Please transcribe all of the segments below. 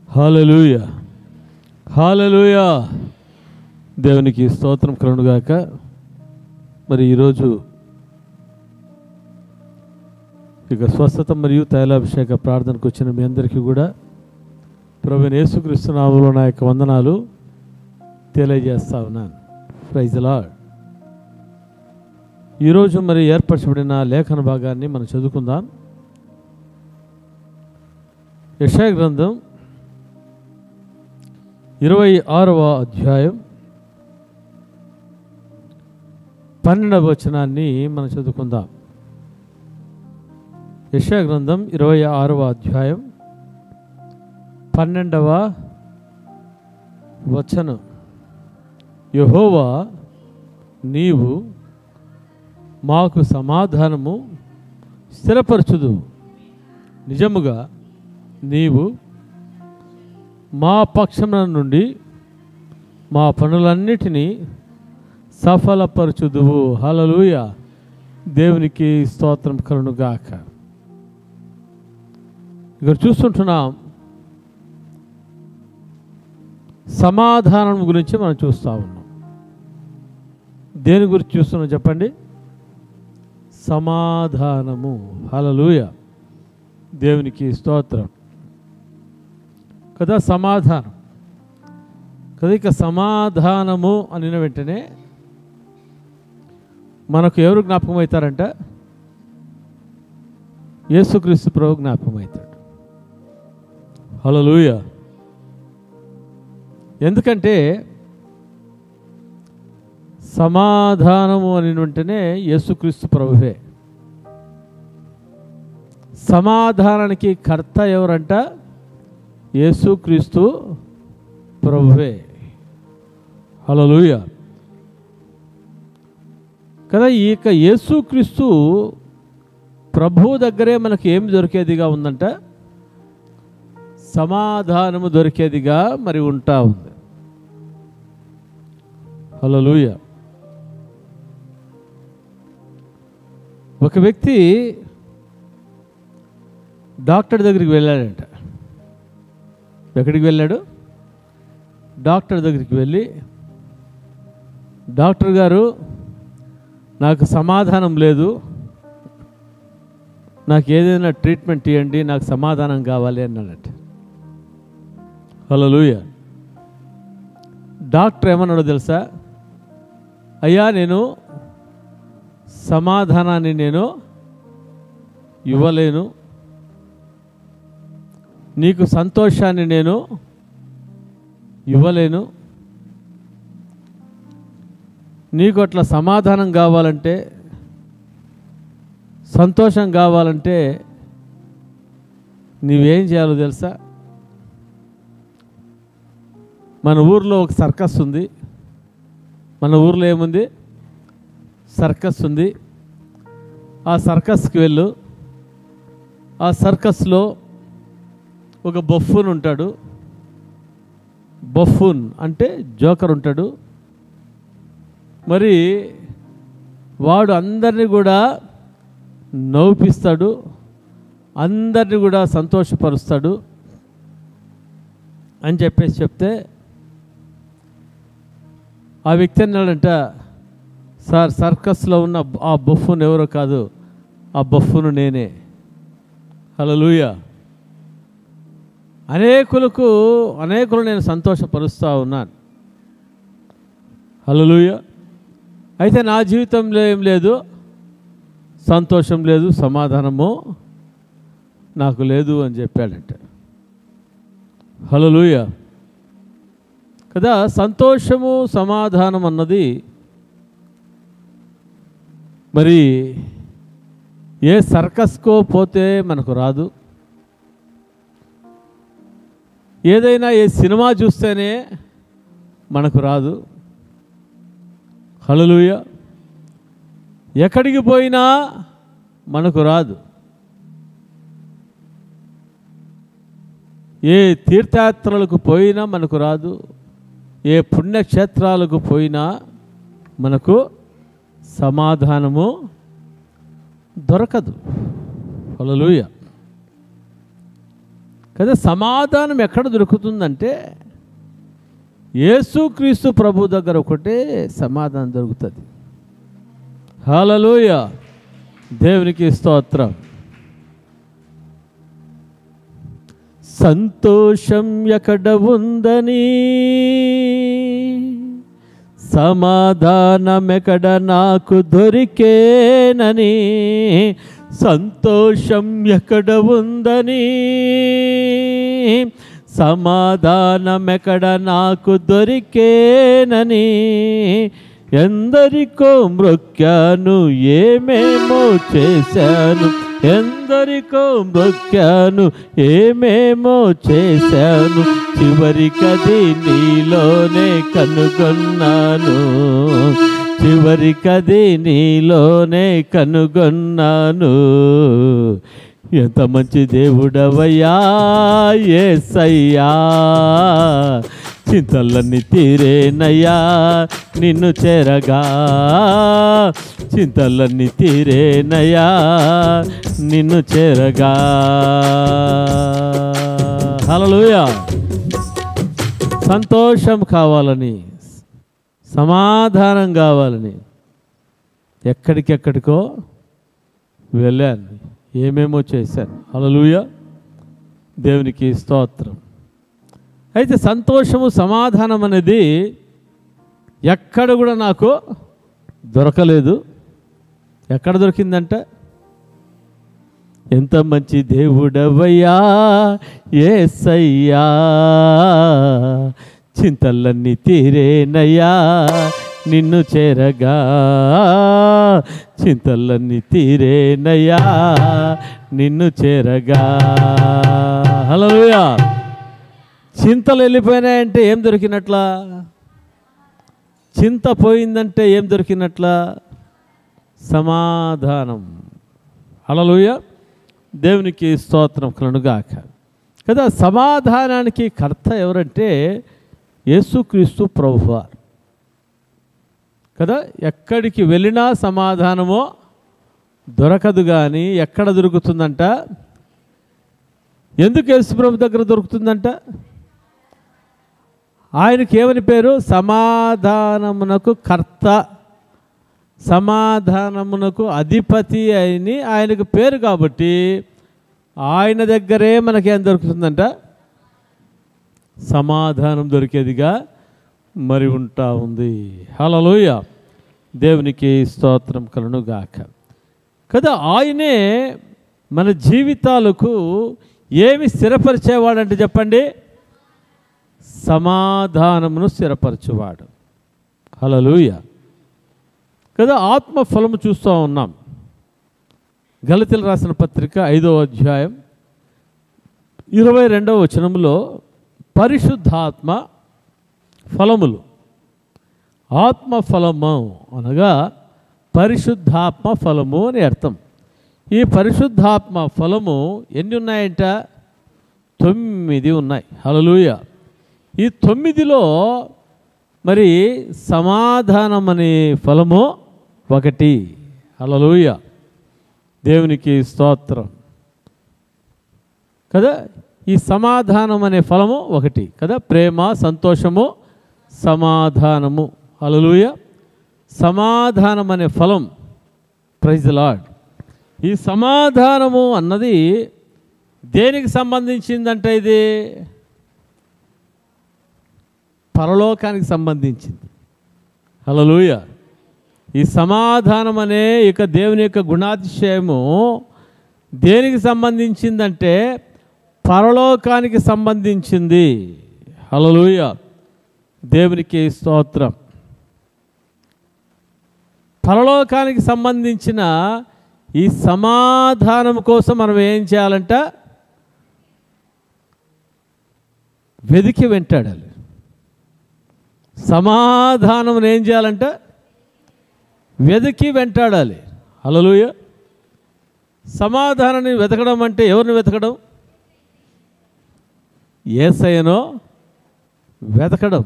హల్లెలూయా, హల్లెలూయా. దేవునికి స్తోత్రం కలుగునుగాక. మరి ఈరోజు ఇక స్వస్థత మరియు తైలాభిషేక ప్రార్థనకు వచ్చిన మీ అందరికీ కూడా ప్రభువైన యేసుక్రీస్తు నామములో నా యొక్క వందనాలు తెలియజేస్తా ఉన్నాను. Praise the Lord. ఈరోజు మరి ఏర్పరచబడిన లేఖన భాగాన్ని మనం చదువుకుందాం. యెషయా గ్రంథం 26వ అధ్యాయం 12వ వచనాన్ని మనం చదువుకుందాం. యెషయా గ్రంథం 26వ అధ్యాయం 12వ వచనం. యెహోవా, నీవు మాకు సమాధానము స్థిరపరచుదు. నిజముగా నీవు మా పక్షమున నుండి మా పనులన్నిటినీ సఫలపరచుదువు. హల్లెలూయా. దేవునికి స్తోత్రం కలుగునుగాక. ఇక్కడ చూస్తుంటున్నాం, సమాధానం గురించి మనం చూస్తూ ఉన్నాం. దేని గురించి చూస్తున్నాం చెప్పండి? సమాధానము. హల్లెలూయా. దేవునికి స్తోత్రం కదా. సమాధానం కదా. ఇక సమాధానము అనిన వెంటనే మనకు ఎవరు జ్ఞాపకం అవుతారంట? యేసుక్రీస్తు ప్రభు జ్ఞాపకం అవుతాడు. హల్లెలూయా. ఎందుకంటే సమాధానము అని వెంటనే యేసుక్రీస్తు ప్రభువే. సమాధానానికి కర్త ఎవరంట? యేసుక్రీస్తు ప్రభువే. హల్లెలూయా కదా. ఇక యేసుక్రీస్తు ప్రభువు దగ్గరే మనకు ఏమి దొరికేదిగా ఉందంట? సమాధానము దొరికేదిగా మరి ఉంటా ఉంది. హల్లెలూయా. ఒక వ్యక్తి డాక్టర్ దగ్గరికి వెళ్ళాడంట. ఎక్కడికి వెళ్ళాడు? డాక్టర్ దగ్గరికి వెళ్ళి, డాక్టర్ గారు, నాకు సమాధానం లేదు, నాకు ఏదైనా ట్రీట్మెంట్ ఇవ్వండి, నాకు సమాధానం కావాలి అన్నాడట. హల్లెలూయా. డాక్టర్ ఏమన్నాడో తెలుసా? అయ్యా, నేను సమాధానాన్ని నేను ఇవ్వలేను, నీకు సంతోషాన్ని నేను ఇవ్వలేను, నీకు అట్లా సమాధానం కావాలంటే, సంతోషం కావాలంటే నీవేం చేయాలో తెలుసా? మన ఊర్లో ఒక సర్కస్ ఉంది. మన ఊర్లో ఏముంది? సర్కస్ ఉంది. ఆ సర్కస్కి వెళ్ళు. ఆ సర్కస్లో ఒక బఫూన్ ఉంటాడు. బఫూన్ అంటే జోకర్ ఉంటాడు. మరి వాడు అందరినీ కూడా నవ్విస్తాడు, అందరినీ కూడా సంతోషపరుస్తాడు అని చెప్తే ఆ వ్యక్తి అన్నాడంట, సార్, సర్కస్లో ఉన్న ఆ బఫూన్ ఎవరో కాదు, ఆ బఫూన్ నేనే. హల్లెలూయా. అనేకులు నేను సంతోషపరుస్తూ ఉన్నాను. హల్లెలూయా. అయితే నా జీవితంలో ఏం లేదు, సంతోషం లేదు, సమాధానము నాకు లేదు అని చెప్పాడంట. హల్లెలూయా కదా. సంతోషము, సమాధానం అన్నది మరి ఏ సర్కస్కో పోతే మనకు రాదు. ఏదైనా ఏ సినిమా చూస్తేనే మనకు రాదు. హల్లెలూయా. ఎక్కడికి పోయినా మనకు రాదు. ఏ తీర్థయాత్రలకు పోయినా మనకు రాదు. ఏ పుణ్యక్షేత్రాలకు పోయినా మనకు సమాధానము దొరకదు. హల్లెలూయా. కదా సమాధానం ఎక్కడ దొరుకుతుందంటే యేసుక్రీస్తు ప్రభు దగ్గర ఒకటే సమాధానం దొరుకుతుంది. హల్లెలూయా, దేవునికి స్తోత్రం. సంతోషం ఎక్కడ ఉందని, సమాధానం ఎక్కడ నాకు దొరికేనని, సంతోషం ఎక్కడ ఉందని, సమాధానం ఎక్కడ నాకు దొరికేనని, ఎందరికో మ్రొక్కాను ఏమేమో చేశాను, ఎందరికో మ్రొక్కాను ఏమేమో చేశాను, చివరికది నీలోనే కనుగొన్నాను, చివరికది నీలోనే కనుగొన్నాను. ఎంత మంచి దేవుడవయ్యా యేసయ్యా, చింతలన్నీ తీరేనయ్యా నిన్ను చేరగా, చింతలన్నీ తీరేనయ్యా నిన్ను చేరగా. హల్లెలూయా. సంతోషం కావాలని, సమాధానం కావాలని ఎక్కడికెక్కడికో వెళ్ళాను, ఏమేమో చేశాను. హల్లెలూయా, దేవునికి స్తోత్రం. అయితే సంతోషము సమాధానం అనేది ఎక్కడ కూడా నాకు దొరకలేదు. ఎక్కడ దొరికిందంట, ఎంత మంచి దేవుడవయ్యా యేసయ్యా, చింతలన్నీ తీరేనయ్యా నిన్ను చేరగా, చింతలన్నీ తీరేనయ్యా నిన్ను చేరగా. హల్లెలూయా. చింతలు వెళ్ళిపోయినాయంటే ఏం దొరికినట్లా? చింత పోయిందంటే ఏం దొరికినట్లా? సమాధానం. హల్లెలూయా, దేవునికి స్తోత్రం కలుగుగాక. కదా సమాధానానికి కర్త ఎవరంటే యేసుక్రీస్తు ప్రభువారు కదా. ఎక్కడికి వెళ్ళినా సమాధానమో దొరకదు, కానీ ఎక్కడ దొరుకుతుందంట? ఎందుకు యేసు ప్రభు దగ్గర దొరుకుతుందంట? ఆయనకి ఏమని పేరు? సమాధానమునకు కర్త, సమాధానమునకు అధిపతి అని ఆయనకు పేరు. కాబట్టి ఆయన దగ్గరే మనకేం దొరుకుతుందంట? సమాధానం దొరికేదిగా మరి ఉంటా ఉంది. హల్లెలూయా, దేవునికి స్తోత్రం కలుగుగాక. కదా ఆయనే మన జీవితాలకు ఏమి స్థిరపరిచేవాడంటే చెప్పండి, సమాధానమును స్థిరపరచువాడు. హల్లెలూయా. కదా ఆత్మ ఫలము చూస్తూ ఉన్నాం. గలతీయులకు రాసిన పత్రిక 5వ అధ్యాయం 22వ వచనంలో పరిశుద్ధాత్మ ఫలములు, ఆత్మ ఫలము అనగా పరిశుద్ధాత్మ ఫలము అని అర్థం. ఈ పరిశుద్ధాత్మ ఫలము ఎన్ని ఉన్నాయంట? 9 ఉన్నాయి. హల్లెలూయా. ఈ 9లో మరి సమాధానం అనే ఫలము ఒకటి. హల్లెలూయా, దేవునికి స్తోత్రం. కదా ఈ సమాధానం అనే ఫలము ఒకటి కదా. ప్రేమ, సంతోషము, సమాధానము. హల్లెలూయా. సమాధానం అనే ఫలం, ప్రైజ్ ది లార్డ్. ఈ సమాధానము అన్నది దేనికి సంబంధించిందంటే ఇది పరలోకానికి సంబంధించింది. హల్లెలూయా. ఈ సమాధానం అనే ఇక దేవుని యొక్క గుణాతిశయము దేనికి సంబంధించిందంటే పరలోకానికి సంబంధించింది. హల్లెలూయా, దేవునికి స్తోత్రం. పరలోకానికి సంబంధించిన ఈ సమాధానం కోసం మనం ఏం చేయాలంట? వెదికి వెంటాడాలి. సమాధానం ఏం చేయాలంట? వెదికి వెంటాడాలి. హల్లెలూయా. సమాధానాన్ని వెతకడం అంటే ఎవరిని వెతకడం? యేసయ్యను వెతకడం.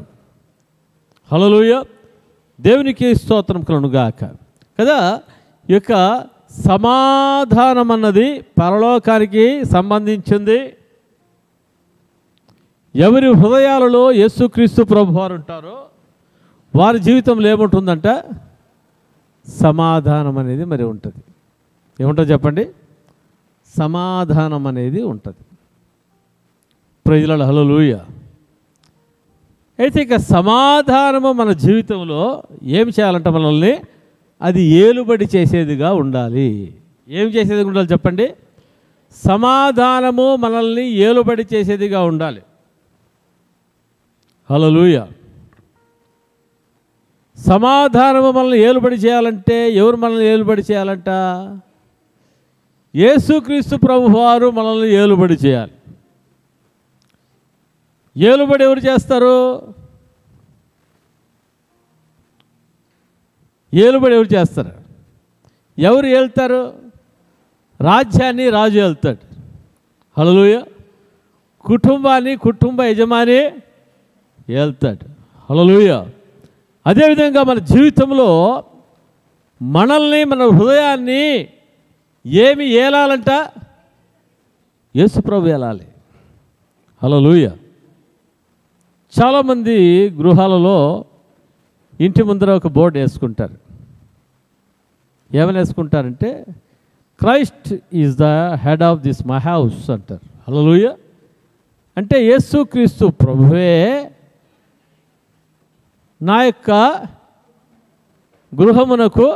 హల్లెలూయా, దేవునికి స్తోత్రం కలుగుగాక. కదా ఈ యొక్క సమాధానం అన్నది పరలోకానికి సంబంధించింది. ఎవరి హృదయాలలో యేసుక్రీస్తు ప్రభువారు ఉంటారో వారి జీవితంలో ఏముంటుందంట? సమాధానం అనేది మరి ఉంటుంది. ఏముంటుంది చెప్పండి? సమాధానం అనేది ఉంటుంది. ప్రైజ్ లార్డ్, హల్లెలూయా. అయితే ఇక సమాధానము మన జీవితంలో ఏం చేయాలంటే మనల్ని అది ఏలుబడి చేసేదిగా ఉండాలి. ఏం చేసేదిగా ఉండాలి చెప్పండి? సమాధానము మనల్ని ఏలుబడి చేసేదిగా ఉండాలి. హల్లెలూయా. సమాధానము మనల్ని ఏలుబడి చేయాలంటే ఎవరు మనల్ని ఏలుబడి చేయాలంట? యేసుక్రీస్తు ప్రభువారు మనల్ని ఏలుబడి చేయాలి. ఏలుబడి ఎవరు చేస్తారు? ఏలుబడి ఎవరు చేస్తారు? ఎవరు ఏలుతారు? రాజ్యాన్ని రాజు ఏలుతాడు. హల్లెలూయా. కుటుంబాన్ని కుటుంబ యజమాని ఏలుతాడు. హల్లెలూయా. అదేవిధంగా మన జీవితంలో మనల్ని, మన హృదయాన్ని ఏమి ఏలాలంట? యేసుప్రభు ఏలాలి. హల్లెలూయా. చాలామంది గృహాలలో ఇంటి ముందర ఒక బోర్డు వేసుకుంటారు. ఏమని వేసుకుంటారంటే Christ is the head of this my house అంటారు. హల్లెలూయా. అంటే యేసుక్రీస్తు ప్రభువే నా యొక్క గృహమునకు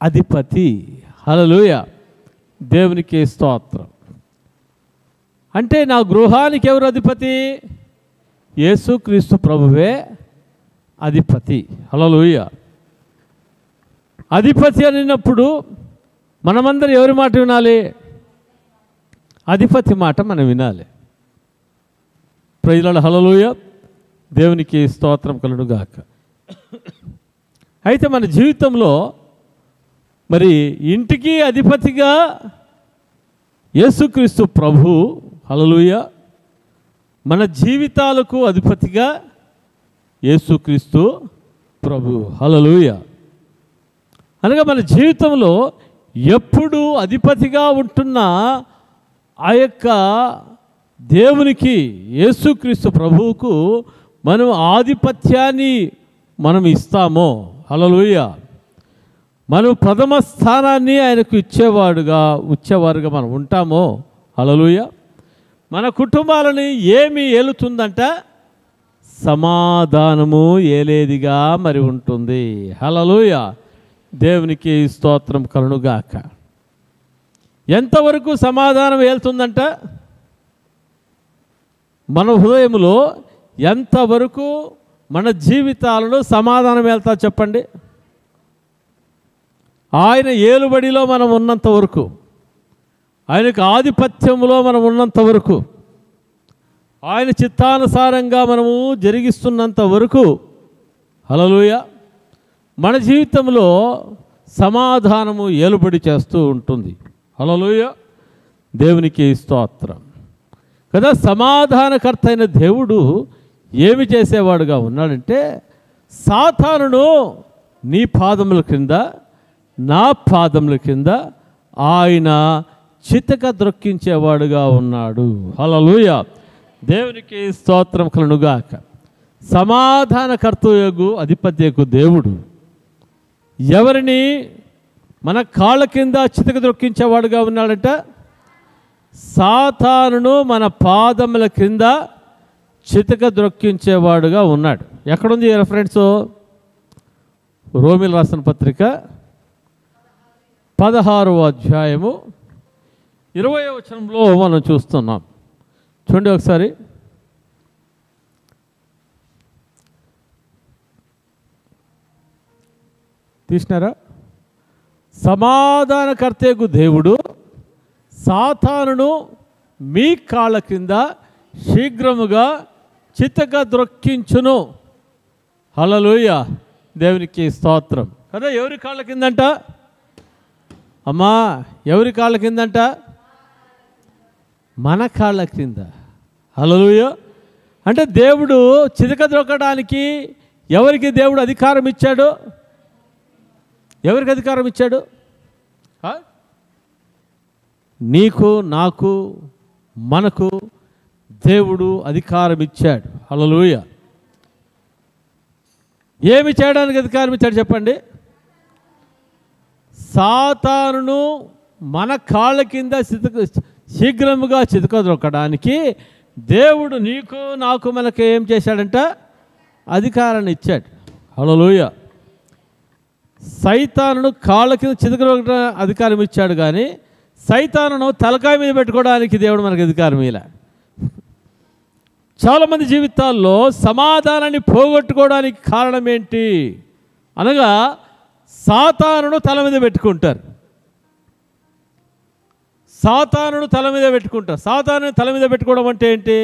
అధిపతి. హల్లెలూయా. దేవునికి స్తోత్రం. అంటే నా గృహానికి ఎవరు అధిపతి? యేసుక్రీస్తు ప్రభువే అధిపతి. హల్లెలూయా. అధిపతి అనినప్పుడు మనమందరం ఎవరి మాట వినాలి? అధిపతి మాట మనం వినాలి. ప్రైజ్ లార్డ్, హల్లెలూయా. దేవునికి స్తోత్రం కలుగును గాక. అయితే మన జీవితంలో మరి ఇంటికి అధిపతిగా యేసుక్రీస్తు ప్రభు. హల్లెలూయా. మన జీవితాలకు అధిపతిగా యేసుక్రీస్తు ప్రభు. హల్లెలూయా. అనగా మన జీవితంలో ఎప్పుడు అధిపతిగా ఉంటున్న ఆ యొక్క దేవునికి, యేసుక్రీస్తు ప్రభువుకు మనం ఆధిపత్యాన్ని మనం ఇస్తామో, హల్లెలూయా, మనం ప్రథమ స్థానాన్ని ఆయనకు ఇచ్చేవారుగా మనం ఉంటామో, హల్లెలూయా, మన కుటుంబాలని ఏమి ఏలుతుందంట? సమాధానము ఏలేదిగా మరి ఉంటుంది. హల్లెలూయా. దేవునికి స్తోత్రం కలుగునుగాక. ఎంతవరకు సమాధానం ఏలుతుందంట? మన హృదయంలో ఎంతవరకు మన జీవితాలలో సమాధానం వెళ్తా చెప్పండి? ఆయన ఏలుబడిలో మనం ఉన్నంత వరకు, ఆయనకు ఆధిపత్యంలో మనం ఉన్నంత వరకు, ఆయన చిత్తానుసారంగా మనము జరిగిస్తున్నంత వరకు, హల్లెలూయా, మన జీవితంలో సమాధానము ఏలుబడి చేస్తూ ఉంటుంది. హల్లెలూయా. దేవునికి స్తోత్రం కదా. సమాధానకర్త అయిన దేవుడు ఏమి చేసేవాడుగా ఉన్నాడంటే, సాతానును నీ పాదముల క్రింద, నా పాదముల కింద ఆయన చితక ద్రొక్కించేవాడుగా ఉన్నాడు. హల్లెలూయా. దేవునికి స్తోత్రం కలుగునుగాక. సమాధానకర్తయగు అధిపత్యకు దేవుడు ఎవరిని మన కాళ్ళ కింద చితక ద్రొక్కించేవాడుగా ఉన్నాడంట? సాతానును మన పాదముల క్రింద చితక ద్రొక్కించేవాడుగా ఉన్నాడు. ఎక్కడుంది రెఫరెన్స్? రోమీయులకు రాసిన పత్రిక 16వ అధ్యాయము 20వ వచనంలో మనం చూస్తున్నాం. చూడండి ఒకసారి. తీసినారా? సమాధానకర్తకు దేవుడు సాతానును మీ కాళ్ళ కింద శీఘ్రముగా చితక ద్రొక్కించును. హల్లెలూయా. దేవునికి స్తోత్రం కదా. ఎవరి కాళ్ళ కిందంట? అమ్మా, ఎవరి కాళ్ళ కిందంట? మన కాళ్ళ కింద. హల్లెలూయా. అంటే దేవుడు చితక ద్రొక్కడానికి ఎవరికి దేవుడు అధికారం ఇచ్చాడు? ఎవరికి అధికారం ఇచ్చాడు? నీకు, నాకు, మనకు దేవుడు అధికారం ఇచ్చాడు. హల్లెలూయా. ఏమి చేయడానికి అధికారం ఇచ్చాడు చెప్పండి? సాతానును మన కాళ్ళ కింద శీఘ్రముగా చితకదొక్కడానికి దేవుడు నీకు నాకు మనకి ఏం చేశాడంట? అధికారాన్ని ఇచ్చాడు. హల్లెలూయా. సైతానును కాళ్ళ కింద చితకదొక్క అధికారం ఇచ్చాడు, కానీ సైతానును తలకాయ మీద పెట్టుకోవడానికి దేవుడు మనకి అధికారం ఇలా. చాలామంది జీవితాల్లో సమాధానాన్ని పోగొట్టుకోవడానికి కారణం ఏంటి అనగా సాతానును తల మీద పెట్టుకుంటారు. సాతానును తల మీద పెట్టుకుంటారు. సాతానుని తల మీద పెట్టుకోవడం అంటే ఏంటి?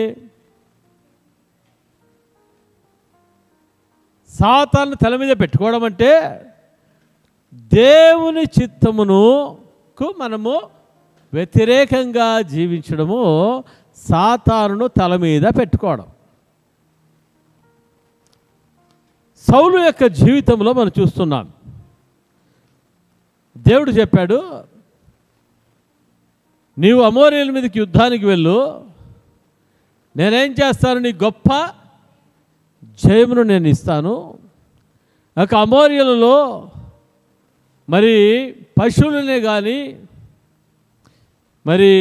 సాతాను తల మీద పెట్టుకోవడం అంటే దేవుని చిత్తమునకు మనము వ్యతిరేకంగా జీవించడము సాతానును తల మీద పెట్టుకోవడం. సౌలు యొక్క జీవితంలో మనం చూస్తున్నాం. దేవుడు చెప్పాడు, నీవు అమోరీయుల మీదకి యుద్ధానికి వెళ్ళు, నేనేం చేస్తాను, నీ గొప్ప జయమును నేను ఇస్తాను. ఒక అమోరీయులలో మరి పశువులనే కానీ మరి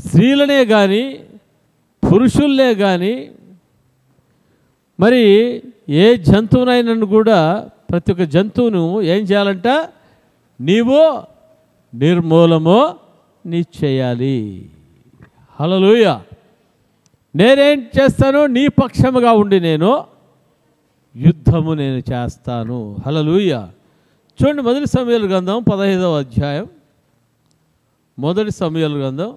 స్త్రీలనే కానీ పురుషుల్నే కానీ మరి ఏ జంతువునైనా కూడా ప్రతి ఒక్క జంతువును ఏం చేయాలంట? నీవు నిర్మూలము నీ చేయాలి. హల్లెలూయా. నేనేం చేస్తాను? నీ పక్షముగా ఉండి నేను యుద్ధము నేను చేస్తాను. హల్లెలూయా. చూడండి, మొదటి సమూయేలు గ్రంథం 15వ అధ్యాయం. మొదటి సమూయేలు గ్రంథం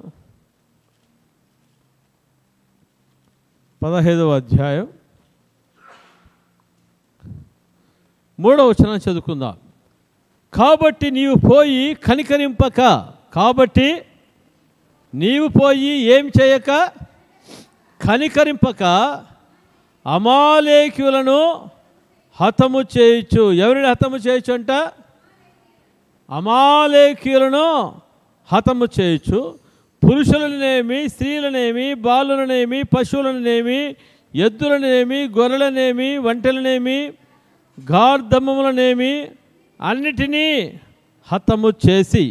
15వ అధ్యాయం 3వ వచనం చదువుకుందాం. కాబట్టి నీవు పోయి కనికరింపక, కాబట్టి నీవు పోయి ఏం చేయక, కనికరింపక అమాలేకీయులను హతము చేయొచ్చు. ఎవరిని హతము చేయొచ్చు అంట? అమాలేకీయులను హతము చేయొచ్చు. పురుషులనేమి, స్త్రీలనేమి, బాలులనేమి, పశువులనేమి, ఎద్దులనేమి, గొర్రెలనేమి, ఒంటెలనేమి, గార్ధములనేమి అన్నిటినీ హతము చేసి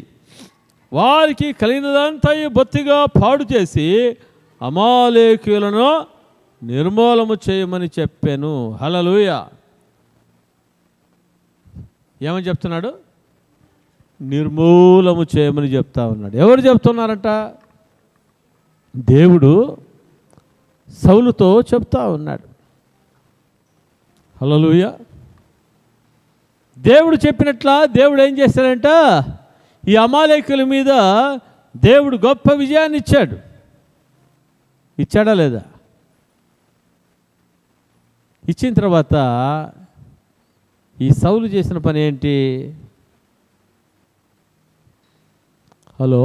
వారికి కలిగినదంతా బొత్తిగా పాడు చేసి అమాలేకీయులను నిర్మూలము చేయమని చెప్పాను. హల్లెలూయా. ఏమని చెప్తున్నాడు? నిర్మూలము చేయమని చెప్తా ఉన్నాడు. ఎవరు చెప్తున్నారంట? దేవుడు సౌలుతో చెప్తా ఉన్నాడు. హల్లెలూయా. దేవుడు చెప్పినట్లా దేవుడు ఏం చేశాడంట? ఈ అమాలేకుల మీద దేవుడు గొప్ప విజయాన్ని ఇచ్చాడు. ఇచ్చాడా లేదా? ఇచ్చిన తర్వాత ఈ సౌలు చేసిన పని ఏంటి? హలో,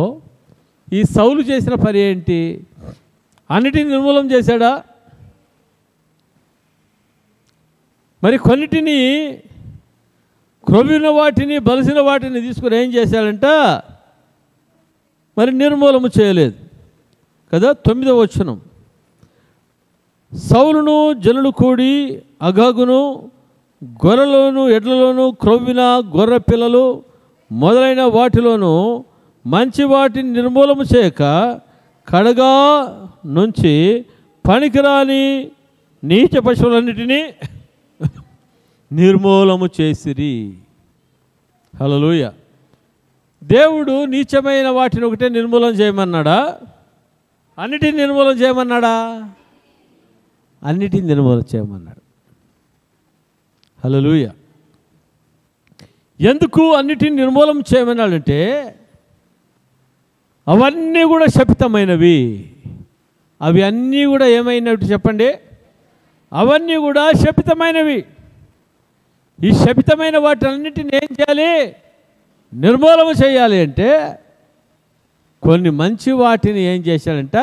ఈ సౌలు చేసిన పని ఏంటి? అన్నిటిని నిర్మూలన చేశాడా? మరి కొన్నిటిని, క్రొవ్విన వాటిని, బలిసిన వాటిని తీసుకుని ఏం చేశాడంట? మరి నిర్మూలము చేయలేదు కదా. 9వ వచనం. సౌలును జనులు కూడి అగగును, గొర్రెలోను, ఎడ్లలోను, క్రొవ్విన గొర్రె పిల్లలు మొదలైన వాటిలోను మంచి వాటిని నిర్మూలము చేయక కడగా నుంచి పనికిరాని నీచ పశువులన్నిటినీ నిర్మూలము చేసిరి. హల్లెలూయా. దేవుడు నీచమైన వాటిని ఒకటే నిర్మూలన చేయమన్నాడా? అన్నిటిని నిర్మూలన చేయమన్నాడా? అన్నిటిని నిర్మూలన చేయమన్నాడు. హల్లెలూయా. ఎందుకు అన్నిటిని నిర్మూలన చేయమన్నాడంటే అవన్నీ కూడా శపితమైనవి. అవి అన్నీ కూడా ఏమైనవి చెప్పండి? అవన్నీ కూడా శపితమైనవి. ఈ శపితమైన వాటన్నిటిని ఏం చేయాలి? నిర్మూలన చేయాలి. అంటే కొన్ని మంచి వాటిని ఏం చేశాడంట?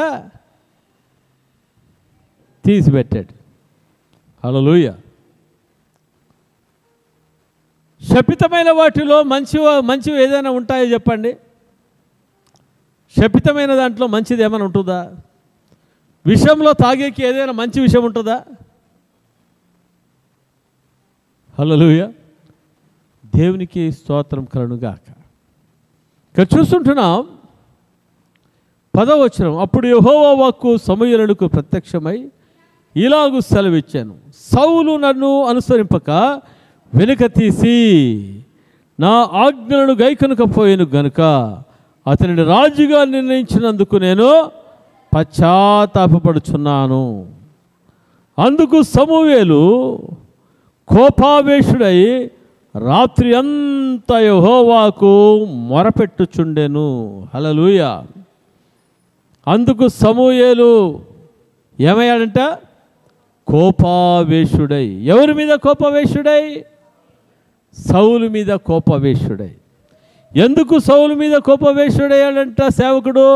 తీసిపెట్టాడు. హల్లెలూయా. శపితమైన వాటిలో మంచివి ఏదైనా ఉంటాయో చెప్పండి? శపితమైన దాంట్లో మంచిది ఏమైనా ఉంటుందా? విషయంలో తాగేకి ఏదైనా మంచి విషయం ఉంటుందా? హల్లెలూయా, దేవునికి స్తోత్రం కలుగుగాక. ఇక్కడ చూస్తుంటున్నాం 10వ వచనం. అప్పుడు యెహోవా వాక్కు సమూయేలునకు ప్రత్యక్షమై ఇలాగు సెలవిచ్చాను, సౌలు నన్ను అనుసరింపక వెనుక తీసి నా ఆజ్ఞలను గైకొనకపోయాను గనుక అతనిని రాజుగా నిర్ణయించినందుకు నేను పశ్చాత్తాపపడుచున్నాను. అందుకు సమూయేలు కోపావేశుడై రాత్రి అంతా యెహోవాకు మొరపెట్టుచుండెను. హల్లెలూయా. అందుకు సమూయేలు ఏమయ్యాడంట? కోపావేశుడై. ఎవరి మీద కోపావేశుడై? సౌలు మీద కోపావేశుడై. ఎందుకు సౌలు మీద కోపావేశుడయ్యాడంట సేవకుడు?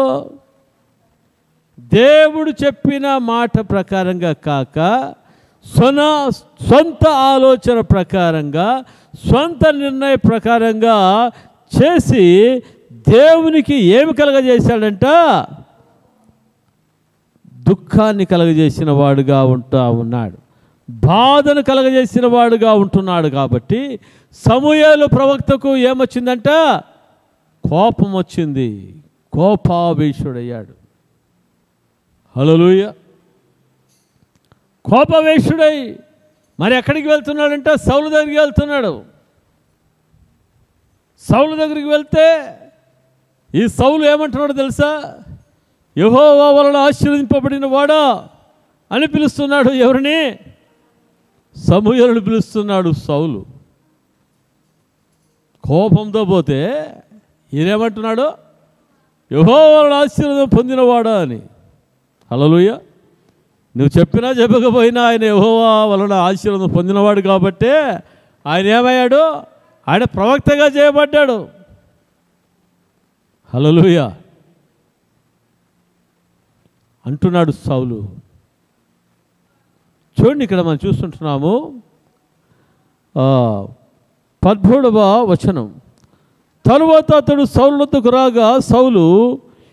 దేవుడు చెప్పిన మాట ప్రకారంగా కాక సొంత ఆలోచన ప్రకారంగా, సొంత నిర్ణయ ప్రకారంగా చేసి దేవునికి ఏమి కలగజేశాడంట? దుఃఖాన్ని కలగజేసిన వాడుగా ఉన్నాడు, బాధను కలగజేసిన వాడుగా ఉంటున్నాడు. కాబట్టి సమూయేలు ప్రవక్తకు ఏమొచ్చిందంట? కోపం వచ్చింది, కోపావేశుడయ్యాడు. హల్లెలూయా. కోపవేశుడై మరి ఎక్కడికి వెళ్తున్నాడంట? సౌలు దగ్గరికి వెళ్తున్నాడు. సౌలు దగ్గరికి వెళ్తే ఈ సౌలు ఏమంటున్నాడు తెలుసా? యెహోవా వలన ఆశీర్వదింపబడిన వాడా అని పిలుస్తున్నాడు. ఎవరిని? సమూయేలును పిలుస్తున్నాడు సౌలు. కోపంతో పోతే ఈయనేమంటున్నాడు? యెహోవా వలన ఆశీర్వాదం పొందినవాడా అని. హల్లెలూయా. నువ్వు చెప్పినా చెప్పకపోయినా ఆయన యెహోవా వలన ఆశీర్వాదం పొందినవాడు కాబట్టి ఆయన ఏమయ్యాడు? ఆయన ప్రవక్తగా చేయబడ్డాడు. హల్లెలూయా అంటున్నాడు సౌలు. చూడండి, ఇక్కడ మనం చూస్తుంటున్నాము 13వ వచనం. తరువాత అతడు సౌలు వద్దకు రాగా సౌలు,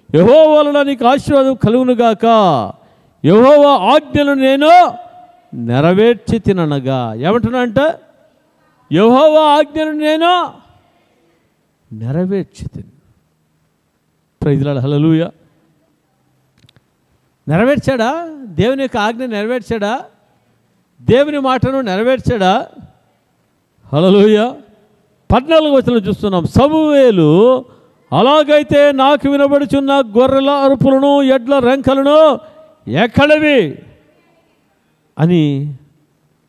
యెహోవా వలన నీకు ఆశీర్వాదం కలుగునుగాక, యెహోవా ఆజ్ఞను నేను నెరవేర్చి తిననగా. ఏమంటున్నా అంట? యెహోవా ఆజ్ఞను నేను నెరవేర్చి తిని. Praise Lord. హల్లెలూయా. నెరవేర్చాడా? దేవుని యొక్క ఆజ్ఞ నెరవేర్చాడా? దేవుని మాటను నెరవేర్చాడా? హల్లెలూయా. 14వ వచనం చూస్తున్నాం. సమూయేలు, అలాగైతే నాకు వినబడుచున్న గొర్రెల అరుపులను ఎడ్ల రెంకలను ఎక్కడవి అని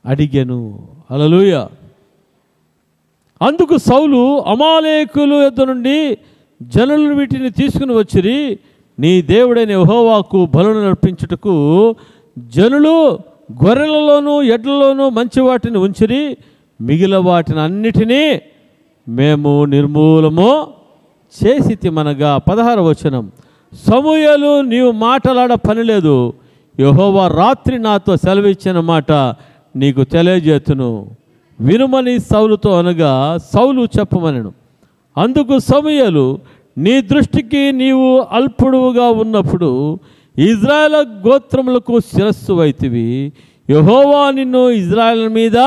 అడిగాను. హల్లెలూయా. అందుకు సౌలు, అమాలేకుల యొద్ద నుండి జనులు వీటిని తీసుకుని వచ్చిరి, నీ దేవుడైన యెహోవాకు బలులను అర్పించుటకు జనులు గొర్రెలలోనూ ఎడ్లలోనూ మంచి వాటిని ఉంచిరి, మిగిలిన వాటిని అన్నిటినీ మేము నిర్మూలము చేసి తిమనగా. 16వ వచనం. సమూయేలు, నీవు మాటలాడ పని లేదు, యెహోవా రాత్రి నాతో సెలవిచ్చిన మాట నీకు తెలియజేతును, వినుమని సౌలుతో అనగా సౌలు చెప్పమనెను. అందుకు సమూయేలు, నీ దృష్టికి నీవు అల్పుడుగా ఉన్నప్పుడు ఇజ్రాయేల్ గోత్రములకు శిరస్సు వైతివి, యెహోవా నిన్ను ఇజ్రాయేల్ మీద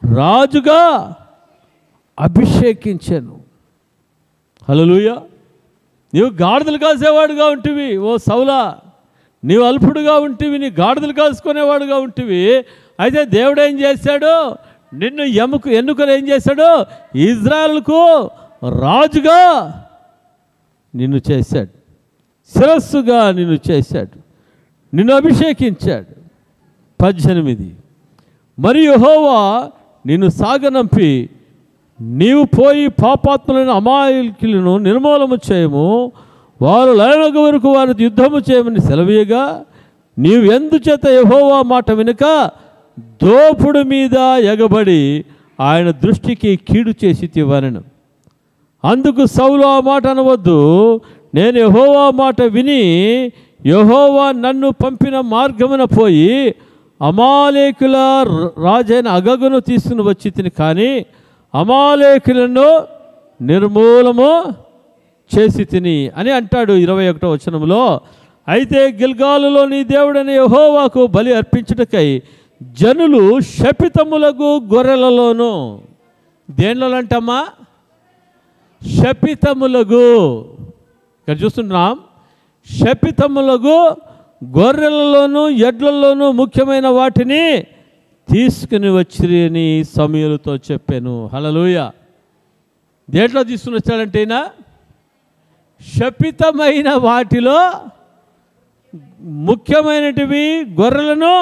రాజుగా అభిషేకించాను. హల్లెలూయా. నీవు గాడిదలు కాసేవాడుగా ఉంటివి ఓ సౌలా, నీవు అల్పుడుగా ఉంటివి, నీ గాడిదలు కాసుకునేవాడుగా ఉంటివి. అయితే దేవుడు ఏం చేశాడు? నిన్ను ఎన్నుకొని ఏం చేశాడు? ఇజ్రాయేలుకు రాజుగా నిన్ను చేశాడు, శిరస్సుగా నిన్ను చేశాడు, నిన్ను అభిషేకించాడు. 18. మరియు యెహోవా నిన్ను సాగనంపి నీవు పోయి పాపాత్ములైన అమాయకులను నిర్మూలము చేయము, వారు లయనగు వరకు వారితో యుద్ధము చేయమని సెలవీయగా నీవు ఎందుచేత యెహోవా మాట వెనుక దోపుడు మీద ఎగబడి ఆయన దృష్టికి కీడు చేసి తివ్వనెను. అందుకు సౌలు, ఆ మాట అనవద్దు, నేను యెహోవా మాట విని యెహోవా నన్ను పంపిన మార్గమున పోయి అమాలేకుల రాజైన అగగును తీసుకుని వచ్చి తిని, కానీ అమాలేకులను నిర్మూలము చేసి తిని అని అంటాడు 21వ వచనంలో. అయితే గిల్గాలులో నీ దేవుడైన యెహోవాకు బలి అర్పించుటకై జనులు శపితములకు గొర్రెలలోను, దేనిలోనంటమ్మా? శపితములకు. ఇక్కడ చూస్తున్నాం, శపితములకు గొర్రెలలోను ఎడ్లలోను ముఖ్యమైన వాటిని తీసుకుని వచ్చిరి అని సమూయేలుతో చెప్పాను. హల్లెలూయా. దేంట్లో తీసుకుని వచ్చాడంటే ఈయన శపితమైన వాటిలో ముఖ్యమైనటివి గొర్రెలను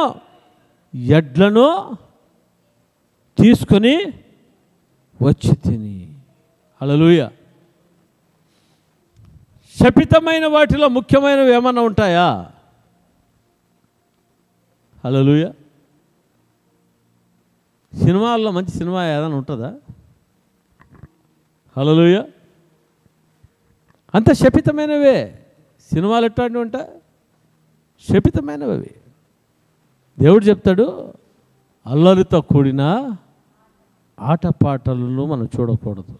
ఎడ్లను తీసుకొని వచ్చి తిని. హల్లెలూయా. శపితమైన వాటిలో ముఖ్యమైనవి ఏమన్నా ఉంటాయా? హల్లెలూయా. సినిమాల్లో మంచి సినిమా ఏదైనా ఉంటుందా? హల్లెలూయా. అంత శపితమైనవే సినిమాలు. ఎట్లాంటివి ఉంటా? శపితమైనవి. దేవుడు చెప్తాడు, అల్లరితో కూడిన ఆటపాటలను మనం చూడకూడదు,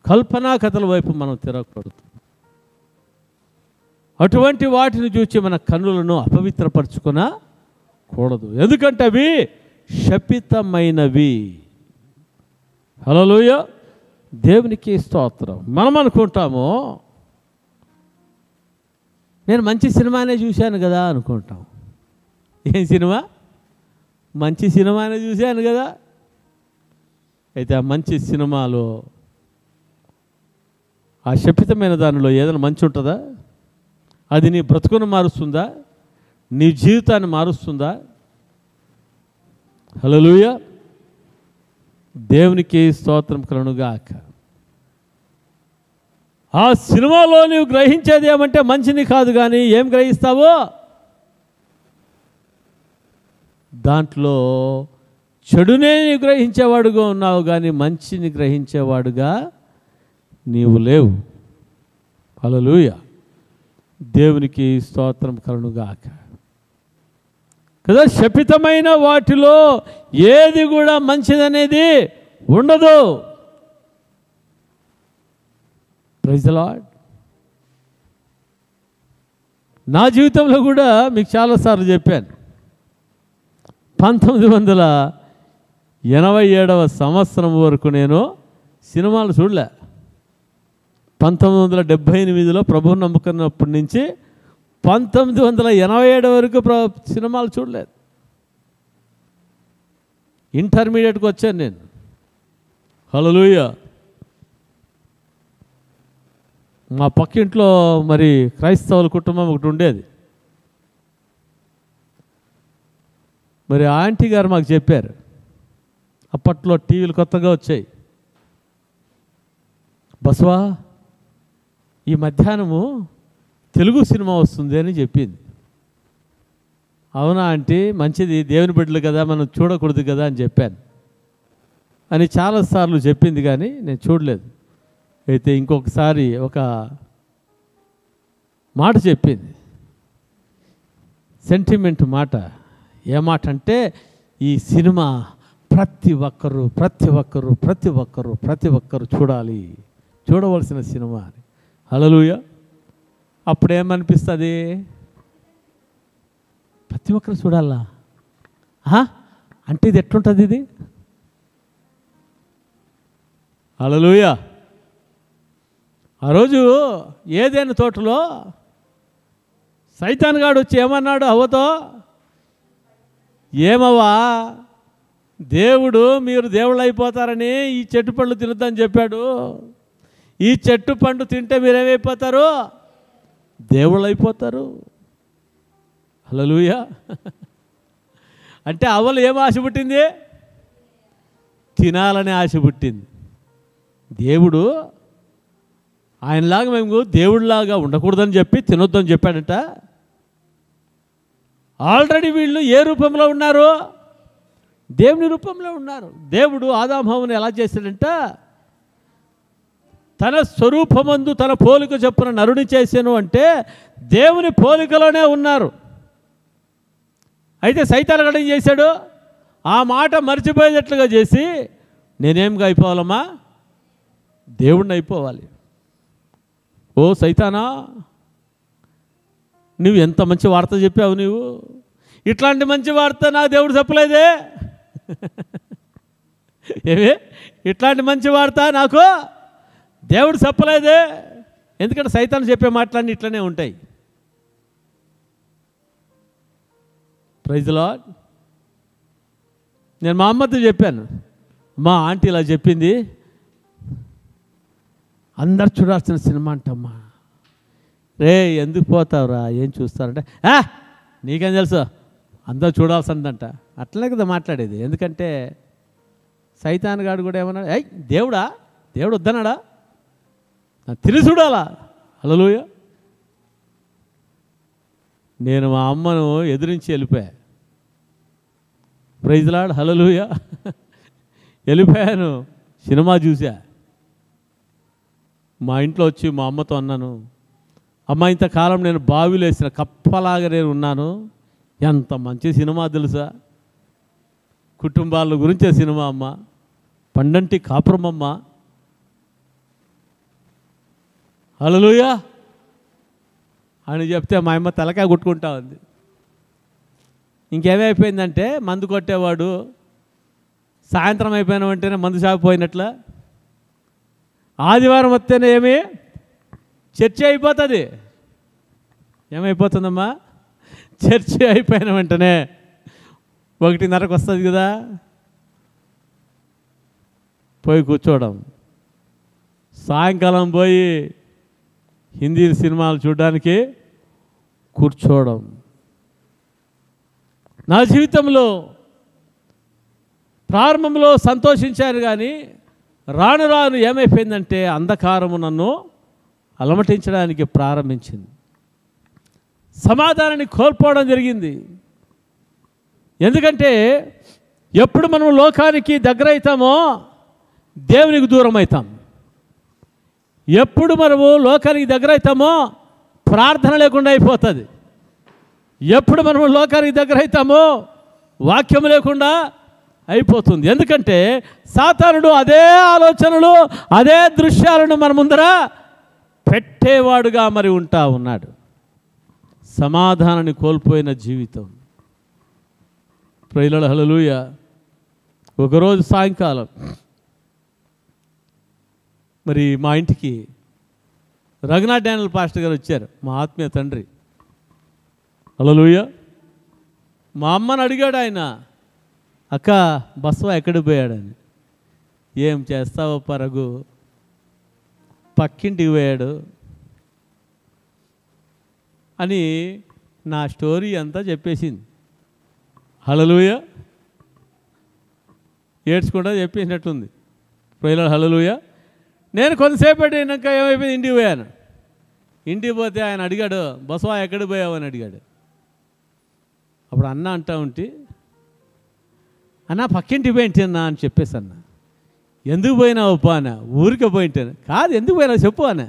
కల్పనా కథల వైపు మనం తిరగకూడదు. అటువంటి వాటిని చూసి మన కన్నులను అపవిత్రపరచుకొనకూడదు, ఎందుకంటే అవి శపితమైనవి. హల్లెలూయా. దేవునికి స్తోత్రం. మనం అనుకుంటాము, నేను మంచి సినిమానే చూశాను కదా అనుకుంటాం. ఏం సినిమా? మంచి సినిమానే చూశాను కదా. అయితే ఆ మంచి సినిమాలో ఆ శపితమైన దానిలో ఏదైనా మంచి ఉంటుందా? అది నీ బ్రతుకును మారుస్తుందా? నీ జీవితాన్ని మారుస్తుందా? హల్లెలూయా. దేవునికి స్తోత్రం కలుగునుగాక. ఆ సినిమాలో నీవు గ్రహించేది ఏమంటే మంచిని కాదు, కానీ ఏం గ్రహిస్తావో దాంట్లో చెడునే నీవు గ్రహించేవాడుగా ఉన్నావు, కానీ మంచిని గ్రహించేవాడుగా నీవు లేవు. హల్లెలూయా. దేవునికి స్తోత్రం కలుగునుగాక. కదా, శపితమైన వాటిలో ఏది కూడా మంచిదనేది ఉండదు. Praise the Lord. నా జీవితంలో కూడా మీకు చాలాసార్లు చెప్పాను, 1987వ సంవత్సరం వరకు నేను సినిమాలు చూడలే. 1978లో ప్రభువుని నమ్ముకున్నప్పటి నుంచి 1987 వరకు సినిమాలు చూడలేదు. ఇంటర్మీడియట్కి వచ్చాను నేను. హల్లెలూయా. మా పక్కింట్లో మరి క్రైస్తవుల కుటుంబం ఒకటి ఉండేది. మరి ఆంటీ గారు మాకు చెప్పారు, అప్పట్లో టీవీలు కొత్తగా వచ్చాయి, బసవా ఈ మధ్యాహ్నము తెలుగు సినిమా వస్తుంది అని చెప్పింది. అవునా ఆంటీ, మంచిది, దేవుని బిడ్డలు కదా, మనం చూడకూడదు కదా అని చెప్పాను. అని చాలాసార్లు చెప్పింది, కానీ నేను చూడలేదు. అయితే ఇంకొకసారి ఒక మాట చెప్పింది, సెంటిమెంట్ మాట. ఏ మాట అంటే, ఈ సినిమా ప్రతి ఒక్కరు చూడాలి, చూడవలసిన సినిమా అని. హల్లెలూయా. అప్పుడేమనిపిస్తుంది? ప్రతి ఒక్కరు చూడాలా అంటే ఇది ఎట్లుంటుంది ఇది? హల్లెలూయా. ఆ రోజు ఏదైనా తోటలో సైతాన్ గాడు వచ్చి ఏమన్నాడు అవ్వతో, ఏమవ్వా దేవుడు మీరు దేవుళ్ళు అయిపోతారని ఈ చెట్టు పండ్లు తినొద్దని చెప్పాడు. ఈ చెట్టు పండు తింటే మీరేమైపోతారు? దేవుళ్ళు అయిపోతారు. హల్లెలూయా. అంటే అవ్వలు ఏం ఆశ పుట్టింది? తినాలని ఆశ పుట్టింది. దేవుడు ఆయనలాగా మేము దేవుడిలాగా ఉండకూడదని చెప్పి తినొద్దని చెప్పాడట. ఆల్రెడీ వీళ్ళు ఏ రూపంలో ఉన్నారు? దేవుని రూపంలో ఉన్నారు. దేవుడు ఆదామును ఎలా చేశాడంట? తన స్వరూపమందు తన పోలిక చొప్పున నరుని చేశాను అంటే దేవుని పోలికలోనే ఉన్నారు. అయితే సైతాను గడ ఏం చేశాడు? ఆ మాట మర్చిపోయేటట్లుగా చేసి, నేనేంగా అయిపోవాలమ్మా? దేవుణ్ణి అయిపోవాలి. ఓ సైతానా, నువ్వు ఎంత మంచి వార్త చెప్పావు, నువ్వు ఇట్లాంటి మంచి వార్త నాకు దేవుడు చెప్పలేదే. ఏమి ఇట్లాంటి మంచి వార్త నాకు దేవుడు చెప్పలేదే. ఎందుకంటే సైతాను చెప్పే మాటలన్నీ ఇట్లనే ఉంటాయి. Praise the Lord. నేను మా అమ్మతో చెప్పాను, మా ఆంటీ ఇలా చెప్పింది, అందరు చూడాల్సిన సినిమా అంటమ్మా. రే ఎందుకు పోతావురా, ఏం చూస్తారంటే నీకేం తెలుసు, అందరూ చూడాల్సిందంట. అట్లనే కదా మాట్లాడేది. ఎందుకంటే సైతాన్ గాడు కూడా ఏమన్నాడు, దేవుడు వద్దన్నాడా, తిరిగి చూడాలా. హల్లెలూయా. నేను మా అమ్మను ఎదిరించి వెళ్ళిపోయా. Praise the Lord. హల్లెలూయా. వెళ్ళిపోయాను, సినిమా చూసా. మా ఇంట్లో వచ్చి మా అమ్మతో అన్నాను, అమ్మ ఇంతకాలం నేను బావిలో వేసిన కప్పలాగా నేను ఉన్నాను, ఎంత మంచి సినిమా తెలుసా, కుటుంబాల గురించే సినిమా అమ్మ, పండంటి కాపురమమ్మ. హల్లెలూయా అని చెప్తే మా అమ్మ తలకాయ కొట్టుకుంటా ఉంది. ఇంకేమైపోయిందంటే మందు కొట్టేవాడు సాయంత్రం అయిపోయిన వెంటనే మందు సాగిపోయినట్ల, ఆదివారం వస్తేనే ఏమి చర్చి అయిపోతుంది. ఏమైపోతుందమ్మా, చర్చి అయిపోయిన వెంటనే 1:30కు వస్తుంది కదా, పోయి కూర్చోవడం. సాయంకాలం పోయి హిందీ సినిమాలు చూడడానికి కూర్చోవడం. నా జీవితంలో ప్రారంభంలో సంతోషించాను, కానీ రాను రాను ఏమైపోయిందంటే అంధకారము నన్ను అలమటించడానికి ప్రారంభించింది. సమాధానాన్ని కోల్పోవడం జరిగింది. ఎందుకంటే ఎప్పుడు మనం లోకానికి దగ్గర అవుతామో దేవునికి దూరం అవుతాం. ఎప్పుడు మనము లోకానికి దగ్గర అవుతామో ప్రార్థన లేకుండా అయిపోతుంది. ఎప్పుడు మనము లోకానికి దగ్గర అవుతామో వాక్యం లేకుండా అయిపోతుంది. ఎందుకంటే సాతానుడు అదే ఆలోచనలు, అదే దృశ్యాలను మన ముందర పెట్టేవాడుగా మరి ఉంటా ఉన్నాడు. సమాధానాన్ని కోల్పోయిన జీవితం. Praise the Lord. హల్లెలూయా. ఒకరోజు సాయంకాలం మరి మా ఇంటికి రఘునాథ్ డానియల్ పాస్టర్ గారు వచ్చారు, మా ఆత్మీయ తండ్రి. హల్లెలూయా. మా అమ్మని అడిగాడు ఆయన, అక్క బస్వా ఎక్కడికి పోయాడని. ఏం చేస్తావో పరగు, పక్కింటికి పోయాడు అని నా స్టోరీ అంతా చెప్పేసింది. హల్లెలూయా. ఏడ్చుకుంటా చెప్పేసినట్టుంది. Praise the Lord. హల్లెలూయా. నేను కొంతసేపు అయినాక ఏమైపోయింది, ఇంటికి పోయాను. ఇంటికి పోతే ఆయన అడిగాడు, బస్వా ఎక్కడికి పోయావు అని అడిగాడు. అప్పుడు అన్న అంటా ఉంటే, అన్న పక్కింటికి పోయింటి అన్న అని చెప్పేసి అన్న. ఎందుకు పోయినావు అప్ప అన్న. ఊరికే పోయింటాను. కాదు, ఎందుకు పోయినావు చెప్పు అన్న.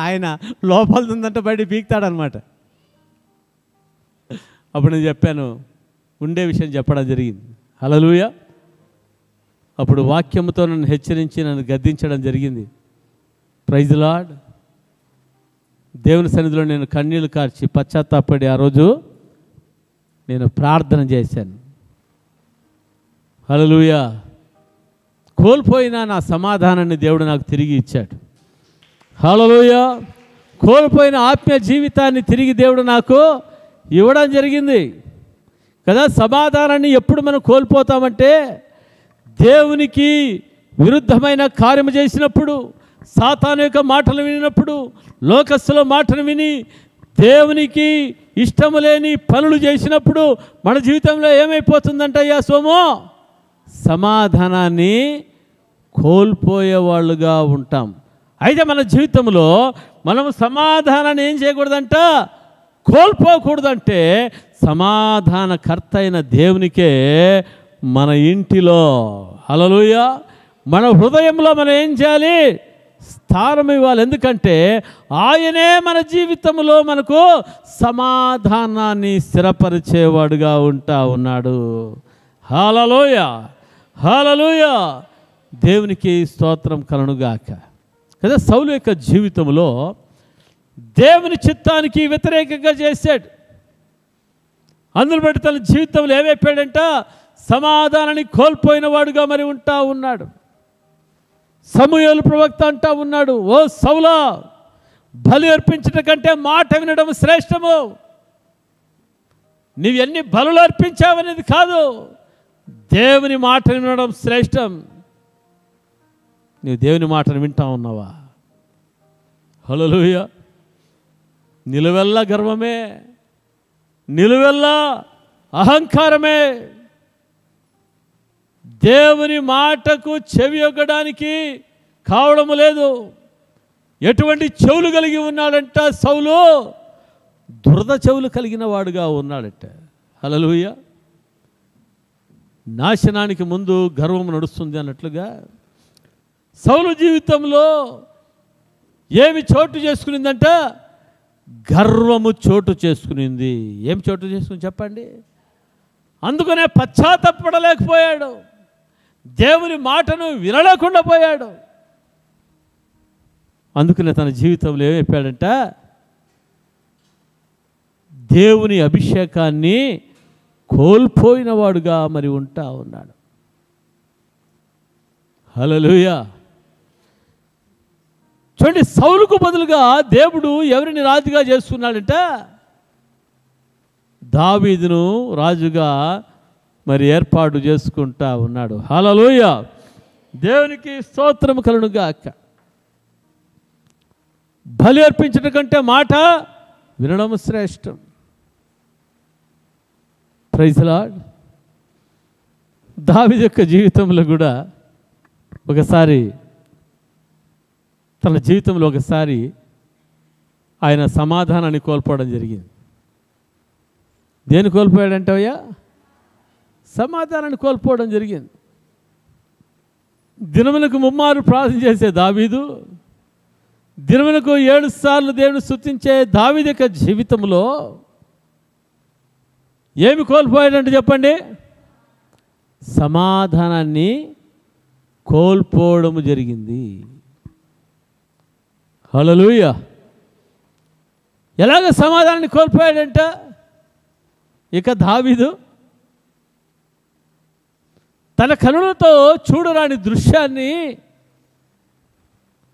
ఆయన లోపల ఉందంటే బయట పీకుతాడనమాట. అప్పుడు నేను చెప్పాను, ఉండే విషయం చెప్పడం జరిగింది. హల్లెలూయా. అప్పుడు వాక్యంతో నన్ను హెచ్చరించి నన్ను గద్దించడం జరిగింది. Praise the Lord. దేవుని సన్నిధిలో నేను కన్నీళ్లు కార్చి పశ్చాత్తాపడి ఆ రోజు నేను ప్రార్థన చేశాను. హల్లెలూయా. కోల్పోయిన నా సమాధానాన్ని దేవుడు నాకు తిరిగి ఇచ్చాడు. హల్లెలూయా. కోల్పోయిన ఆత్మీయ జీవితాన్ని తిరిగి దేవుడు నాకు ఇవ్వడం జరిగింది కదా. సమాధానాన్ని ఎప్పుడు మనం కోల్పోతామంటే దేవునికి విరుద్ధమైన కార్యము చేసినప్పుడు, సాతాను యొక్క మాటలు వినినప్పుడు, లోకస్తుల మాటలు విని దేవునికి ఇష్టము లేని పనులు చేసినప్పుడు మన జీవితంలో ఏమైపోతుందంట అయ్యా సోము, సమాధానాన్ని కోల్పోయేవాళ్ళుగా ఉంటాం. అయితే మన జీవితంలో మనం సమాధానాన్ని ఏం చేయకూడదంట, కోల్పోకూడదంటే సమాధానకర్త అయిన దేవునికే మన ఇంటిలో, హల్లెలూయా, మన హృదయంలో మనం ఏం చేయాలి, స్థానం ఇవ్వాలి. ఎందుకంటే ఆయనే మన జీవితంలో మనకు సమాధానాన్ని స్థిరపరిచేవాడుగా ఉంటా ఉన్నాడు. హల్లెలూయా. హల్లెలూయా. దేవునికి స్తోత్రం కలుగుగాక కదా. సౌలు యొక్క జీవితంలో దేవుని చిత్తానికి వ్యతిరేకంగా చేశాడు. అందును బట్టి తన జీవితంలో ఏమైపోయాడంట, సమాధానాన్ని కోల్పోయిన వాడుగా మరి ఉంటా ఉన్నాడు. సమూయేలు ప్రవక్త అంటా ఉన్నాడు, ఓ సౌలా, బలి అర్పించడం కంటే మాట వినడం శ్రేష్టము. నీవు ఎన్ని బలులు అర్పించావనేది కాదు, దేవుని మాట వినడం శ్రేష్టం. నీవు దేవుని మాటను వింటా ఉన్నావా? హల్లెలూయా. నిలువెల్లా గర్వమే, నిలువెల్లా అహంకారమే. దేవుని మాటకు చెవి యొగ్గడానికి కావడము లేదు. ఎటువంటి చెవులు కలిగి ఉన్నాడంట సౌలు? దురద చెవులు కలిగిన వాడుగా ఉన్నాడట. హల్లెలూయా. నాశనానికి ముందు గర్వం నడుస్తుంది అన్నట్లుగా సౌలు జీవితంలో ఏమి చోటు చేసుకునిందంట? గర్వము చోటు చేసుకునింది. ఏం చోటు చేసుకుని చెప్పండి? అందుకనే పశ్చాత్తాపడలేకపోయాడు, దేవుని మాటను వినలేకుండా పోయాడు. అందుకనే తన జీవితంలో ఏమైపోయాడంట? దేవుని అభిషేకాన్ని కోల్పోయిన వాడుగా మరి ఉంటా ఉన్నాడు. హల్లెలూయా. చూడండి, సౌలుకు బదులుగా దేవుడు ఎవరిని రాజుగా చేసుకున్నాడంట? దావీదును రాజుగా మరి ఏర్పాటు చేసుకుంటా ఉన్నాడు. హల్లెలూయా. దేవునికి స్తోత్రం కలుగును గాక. బలి అర్పించడం కంటే మాట వినడం శ్రేష్టం. Praise the Lord. దావీదు యొక్క జీవితంలో కూడా తన జీవితంలో ఒకసారి ఆయన సమాధానాన్ని కోల్పోవడం జరిగింది. దేని కోల్పోయాడంటవయ్యా? సమాధానాన్ని కోల్పోవడం జరిగింది. దినములకు 3 మార్లు ప్రార్థన చేసే దావీదు, దినములకు 7 సార్లు దేవుని స్తుతించే దావీదు యొక్క జీవితంలో ఏమి కోల్పోయాడంటే చెప్పండి? సమాధానాన్ని కోల్పోవడం జరిగింది. హల్లెలూయా. ఎలాగ సమాధానాన్ని కోల్పోయాడంట? ఇక దావీదు తన కనులతో చూడరాని దృశ్యాన్ని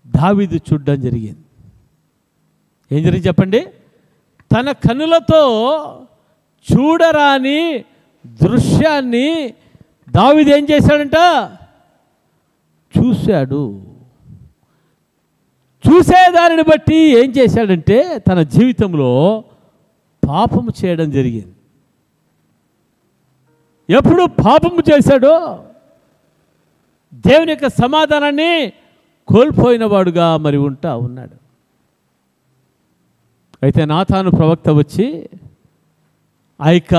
దావీదు చూడడం జరిగింది. ఏం జరిగింది చెప్పండి? తన కనులతో చూడరాని దృశ్యాన్ని దావీదు ఏం చేశాడంట? చూశాడు. చూసేదానిని బట్టి ఏం చేశాడంటే తన జీవితంలో పాపము చేయడం జరిగింది. ఎప్పుడు పాపము చేశాడో దేవుని యొక్క సమాధానాన్ని కోల్పోయిన వాడుగా మరి ఉంటా ఉన్నాడు. అయితే నాతాను ప్రవక్త వచ్చి ఆ యొక్క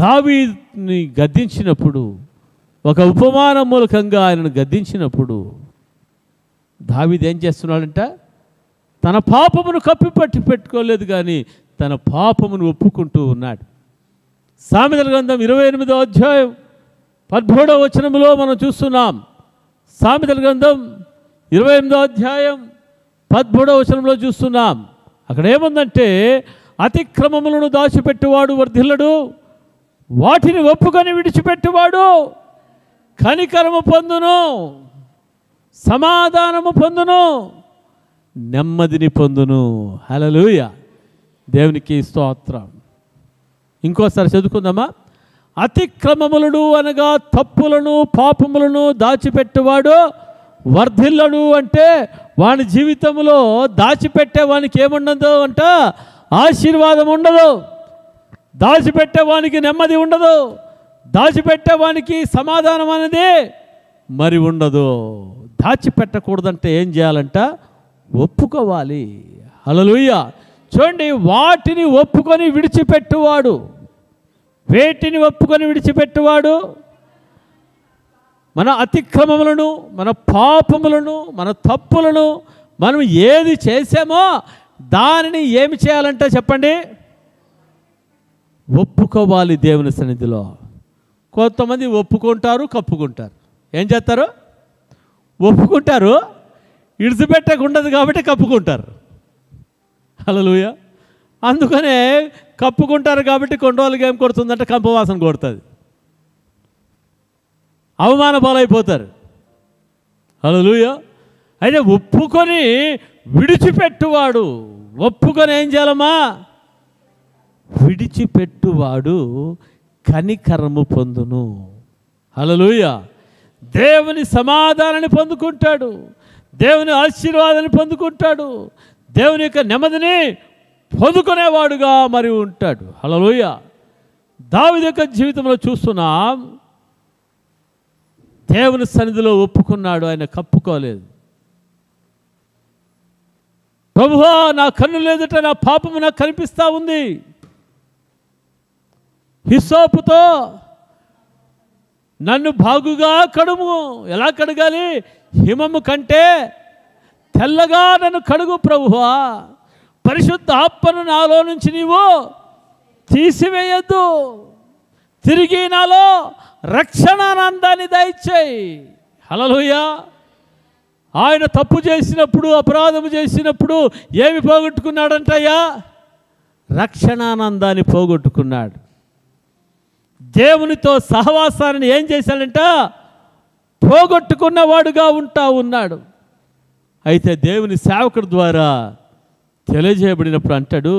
దావీదుని గద్దించినప్పుడు, ఒక ఉపమానం మూలకంగా ఆయనను గద్దించినప్పుడు దావీదు ఏం చేస్తున్నాడంట? తన పాపమును కప్పిపట్టి పెట్టుకోలేదు, కానీ తన పాపమును ఒప్పుకుంటూ ఉన్నాడు. సామెతల గ్రంథం 28వ అధ్యాయం 17వ వచనంలో మనం చూస్తున్నాం. సామెతల గ్రంథం 28వ అధ్యాయం 17వ వచనంలో చూస్తున్నాం. అక్కడ ఏముందంటే, అతిక్రమములను దాచిపెట్టువాడు వర్ధిల్లడు, వాటిని ఒప్పుకొని విడిచిపెట్టువాడు కనికరము పొందును, సమాధానము పొందును, నెమ్మదిని పొందును. హల్లెలూయా. దేవునికి స్తోత్రం. ఇంకోసారి చదువుకుందామా? అతిక్రమములను అనగా తప్పులను పాపములను దాచిపెట్టువాడు వర్ధిల్లడు. అంటే వాని జీవితంలో దాచిపెట్టే వానికి ఏముండదు అంట? ఆశీర్వాదం ఉండదు. దాచిపెట్టేవానికి నెమ్మది ఉండదు. దాచిపెట్టేవానికి సమాధానం అనేది మరి ఉండదు. దాచిపెట్టకూడదంటే ఏం చేయాలంట? ఒప్పుకోవాలి. హల్లెలూయా. చూడండి, వాటిని ఒప్పుకొని విడిచిపెట్టువాడు. వేటిని ఒప్పుకొని విడిచిపెట్టువాడు? మన అతిక్రమములను, మన పాపములను, మన తప్పులను మనం ఏది చేసామో దానిని ఏమి చేయాలంటే చెప్పండి? ఒప్పుకోవాలి దేవుని సన్నిధిలో. కొంతమంది ఒప్పుకుంటారు, కప్పుకుంటారు. ఏం చేస్తారు? ఒప్పుకుంటారు, ఇడిచిపెట్టక ఉండదు కాబట్టి కప్పుకుంటారు. హల్లెలూయా. అందుకనే కప్పుకుంటారు కాబట్టి కొన్ని రోజులకి ఏం కొడుతుందంటే కంపవాసన కొడుతుంది, అవమాన పాలైపోతారు. హల్లెలూయా. అయితే ఒప్పుకొని విడిచిపెట్టువాడు, ఒప్పుకొని ఏం చేయాలమ్మా? విడిచిపెట్టువాడు కనికరము పొందును. హల్లెలూయా. దేవుని సమాధానాన్ని పొందుకుంటాడు, దేవుని ఆశీర్వాదాన్ని పొందుకుంటాడు, దేవుని యొక్క నెమ్మదిని పొందుకునేవాడుగా మరి ఉంటాడు. హల్లెలూయా. దావీదు యొక్క జీవితంలో చూస్తున్నాం, దేవుని సన్నిధిలో ఒప్పుకున్నాడు, ఆయన కప్పుకోలేదు. ప్రభువా, నా కన్ను లేదట నా పాపము నాకు కనిపిస్తూ ఉంది, హిస్సోపుతో నన్ను బాగుగా కడుము. ఎలా కడగాలి? హిమము కంటే తెల్లగా నన్ను కడుగు ప్రభువా, పరిశుద్ధ ఆత్మను నాలో నుంచి నీవు తీసివేయద్దు, తిరిగి నాలో రక్షణానందాన్ని దయచేయి. హల్లెలూయా. ఆయన తప్పు చేసినప్పుడు, అపరాధము చేసినప్పుడు ఏమి పోగొట్టుకున్నాడంటయ్యా? రక్షణానందాన్ని పోగొట్టుకున్నాడు. దేవునితో సహవాసాన్ని ఏం చేశాడంట? పోగొట్టుకున్నవాడుగా ఉన్నాడు. అయితే దేవుని సేవకుడి ద్వారా తెలియజేయబడినప్పుడు అంటాడు,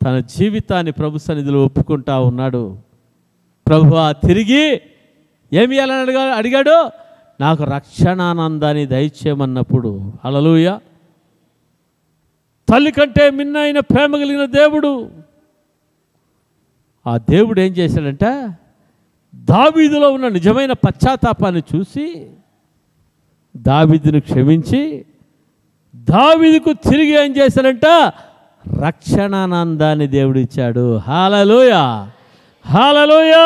తన జీవితాన్ని ప్రభు సన్నిధిలో ఒప్పుకుంటా ఉన్నాడు. ప్రభువా, తిరిగి ఏమి చేయాలని అడిగాడు? నాకు రక్షణానందాన్ని దయచేయమన్నప్పుడు. హల్లెలూయా. తల్లి కంటే మిన్నైన ప్రేమ కలిగిన దేవుడు, ఆ దేవుడు ఏం చేశాడంట? దావీదులో ఉన్న నిజమైన పశ్చాత్తాపాన్ని చూసి దావీదును క్షమించి దావీదుకు తిరిగి ఏం చేశాడంట? రక్షణానందాన్ని దేవుడు ఇచ్చాడు. హల్లెలూయా, హల్లెలూయా,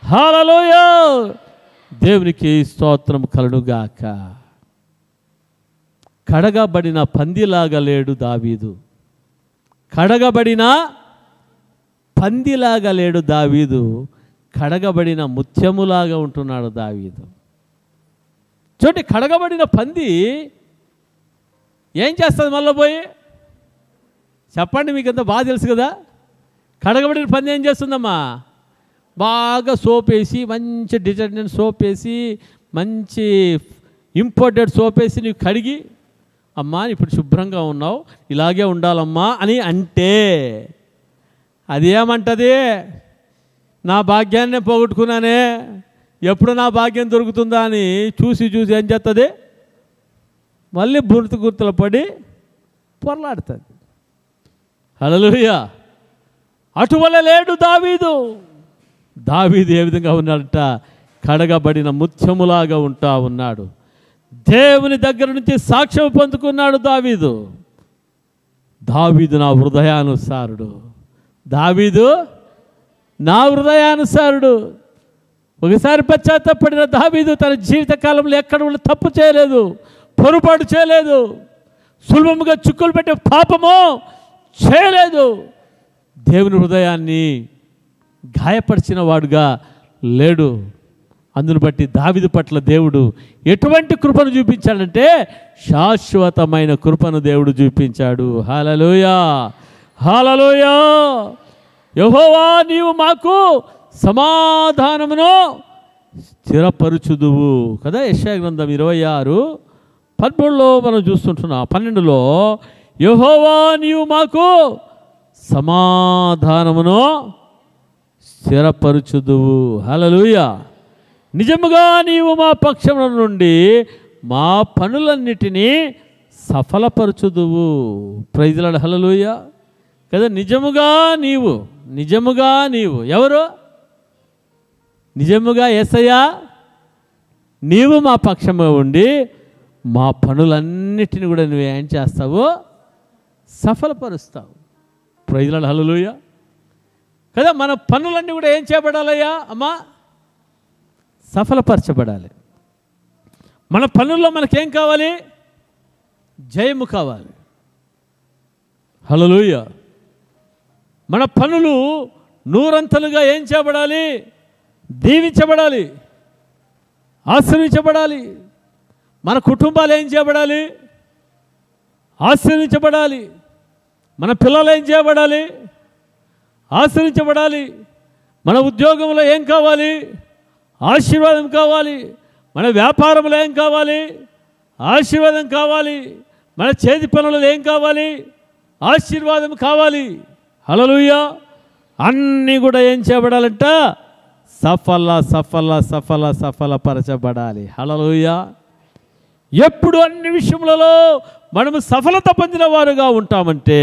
హల్లెలూయా. దేవునికి స్తోత్రం కలుగుగాక. కడగబడిన పందిలాగా లేడు దావీదు, కడగబడిన పందిలాగా లేడు దావీదు, కడగబడిన ముత్యములాగా ఉంటున్నాడు దావీదు. చూడండి, కడగబడిన పంది ఏం చేస్తుంది? మళ్ళీ పోయి చెప్పండి, మీకు ఎంత బాగా తెలుసు కదా. కడగబడిన పంది ఏం చేస్తుందమ్మా? బాగా సోప్ వేసి, మంచి డిటర్జెంట్ సోప్ వేసి, మంచి ఇంపోర్టెడ్ సోప్ వేసి నీవు కడిగి, అమ్మా ఇప్పుడు శుభ్రంగా ఉన్నావు, ఇలాగే ఉండాలమ్మా అని అంటే అది ఏమంటుంది? నా భాగ్యాన్నే పోగొట్టుకున్నానే, ఎప్పుడు నా భాగ్యం దొరుకుతుందా అని చూసి చూసి ఏం చేస్తుంది? మళ్ళీ బుర్త గుర్తులు పడి పొరలాడుతుంది. హల్లెలూయా. అటువల్ల లేడు దావీదు. దావీదు ఏ విధంగా ఉన్నాడంట? కడగబడిన ముత్యములాగా ఉన్నాడు. దేవుని దగ్గర నుంచి సాక్ష్యం పొందుకున్నాడు దావీదు. దావీదు నా హృదయానుసారుడు, దావీదు నా హృదయానుసారుడు. ఒకసారి పశ్చాత్తాపడిన దావీదు తన జీవితకాలంలో ఎక్కడ తప్పు చేయలేదు, పొరపాటు చేయలేదు, సులభముగా చిక్కులు పెట్టే పాపము చేయలేదు. దేవుని హృదయాన్ని గాయపరిచిన వాడుగా లేడు. అందును బట్టి దావీదు పట్ల దేవుడు ఎటువంటి కృపను చూపించాడంటే శాశ్వతమైన కృపను దేవుడు చూపించాడు. హల్లెలూయా, హల్లెలూయా. యెహోవా, నీవు మాకు సమాధానమును స్థిరపరుచుదువు కదా. యెషయా గ్రంథం 26:13 మనం చూస్తుంటున్నాం. 12లో యెహోవా, నీవు మాకు సమాధానమును స్థిరపరుచుదువు. హల్లెలూయా. నిజముగా నీవు మా పక్షముల నుండి మా పనులన్నిటినీ సఫలపరచుదువు. Praise Lord. హల్లెలూయా కదా. నిజముగా నీవు ఎవరు? నిజముగా యేసయ్యా, నీవు మా పక్షంగా ఉండి మా పనులన్నిటిని కూడా నువ్వు ఏం చేస్తావు? సఫలపరుస్తావు. Praise Lord. హల్లెలూయా కదా. మన పనులన్నీ కూడా ఏం చేయబడాలయ్యా అమ్మా? సఫలపరచబడాలి. మన పనుల్లో మనకేం కావాలి? జయము కావాలి. హల్లెలూయా. మన పనులు నూరంతలుగా ఏం చేయబడాలి? దీవించబడాలి, ఆశీర్వించబడాలి. మన కుటుంబాలు ఏం చేయబడాలి? ఆశీర్వించబడాలి. మన పిల్లలు ఏం చేయబడాలి? ఆశీర్వించబడాలి. మన ఉద్యోగంలో ఏం కావాలి? ఆశీర్వాదం కావాలి. మన వ్యాపారంలో ఏం కావాలి? ఆశీర్వాదం కావాలి. మన చేతి పనులలో ఏం కావాలి? ఆశీర్వాదం కావాలి. హల్లెలూయా. అన్నీ కూడా ఏం చేయబడాలంట? సఫలపరచబడాలి. హల్లెలూయా. ఎప్పుడు అన్ని విషయములలో మనము సఫలత పొందిన వారుగా ఉంటామంటే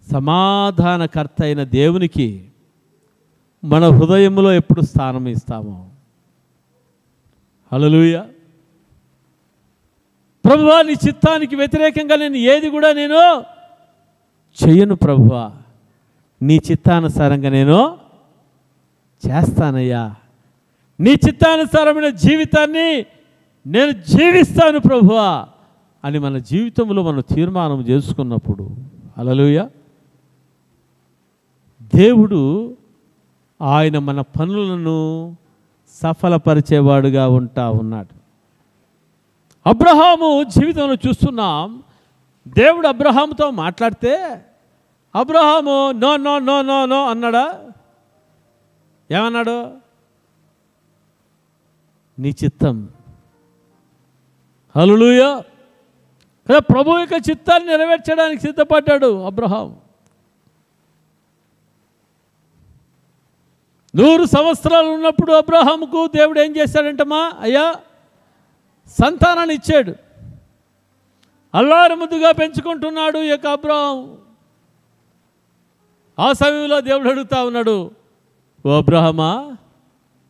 సమాధానకర్త అయిన దేవునికి మన హృదయంలో ఎప్పుడు స్థానం ఇస్తాము. హల్లెలూయా. ప్రభువా, నీ చిత్తానికి వ్యతిరేకంగా నేను ఏది కూడా నేను చెయ్యను ప్రభువా, నీ చిత్తానుసారంగా నేను చేస్తానయ్యా, నీ చిత్తానుసారమైన జీవితాన్ని నేను జీవిస్తాను ప్రభువా అని మన జీవితంలో మనం తీర్మానం చేసుకున్నప్పుడు, హల్లెలూయా, దేవుడు ఆయన మన పనులను సఫలపరిచేవాడుగా ఉన్నాడు. అబ్రహాము జీవితంలో చూస్తున్నాం. దేవుడు అబ్రహాముతో మాట్లాడితే Abraham no no no no no అన్నాడా? ఏమన్నాడు? నీ చిత్తం. హల్లెలూయా. కదా, ప్రభు యొక్క చిత్తాన్ని నెరవేర్చడానికి సిద్ధపడ్డాడు అబ్రహాం. 100 సంవత్సరాలు ఉన్నప్పుడు అబ్రహాముకు దేవుడు ఏం చేశాడంటమ్మా? అయ్యా, సంతానాన్ని ఇచ్చాడు. అల్లారు ముద్దుగా పెంచుకుంటున్నాడు ఈ యొక్క అబ్రహాం. ఆ సమయంలో దేవుడు అడుగుతా ఉన్నాడు, ఓ అబ్రహమా,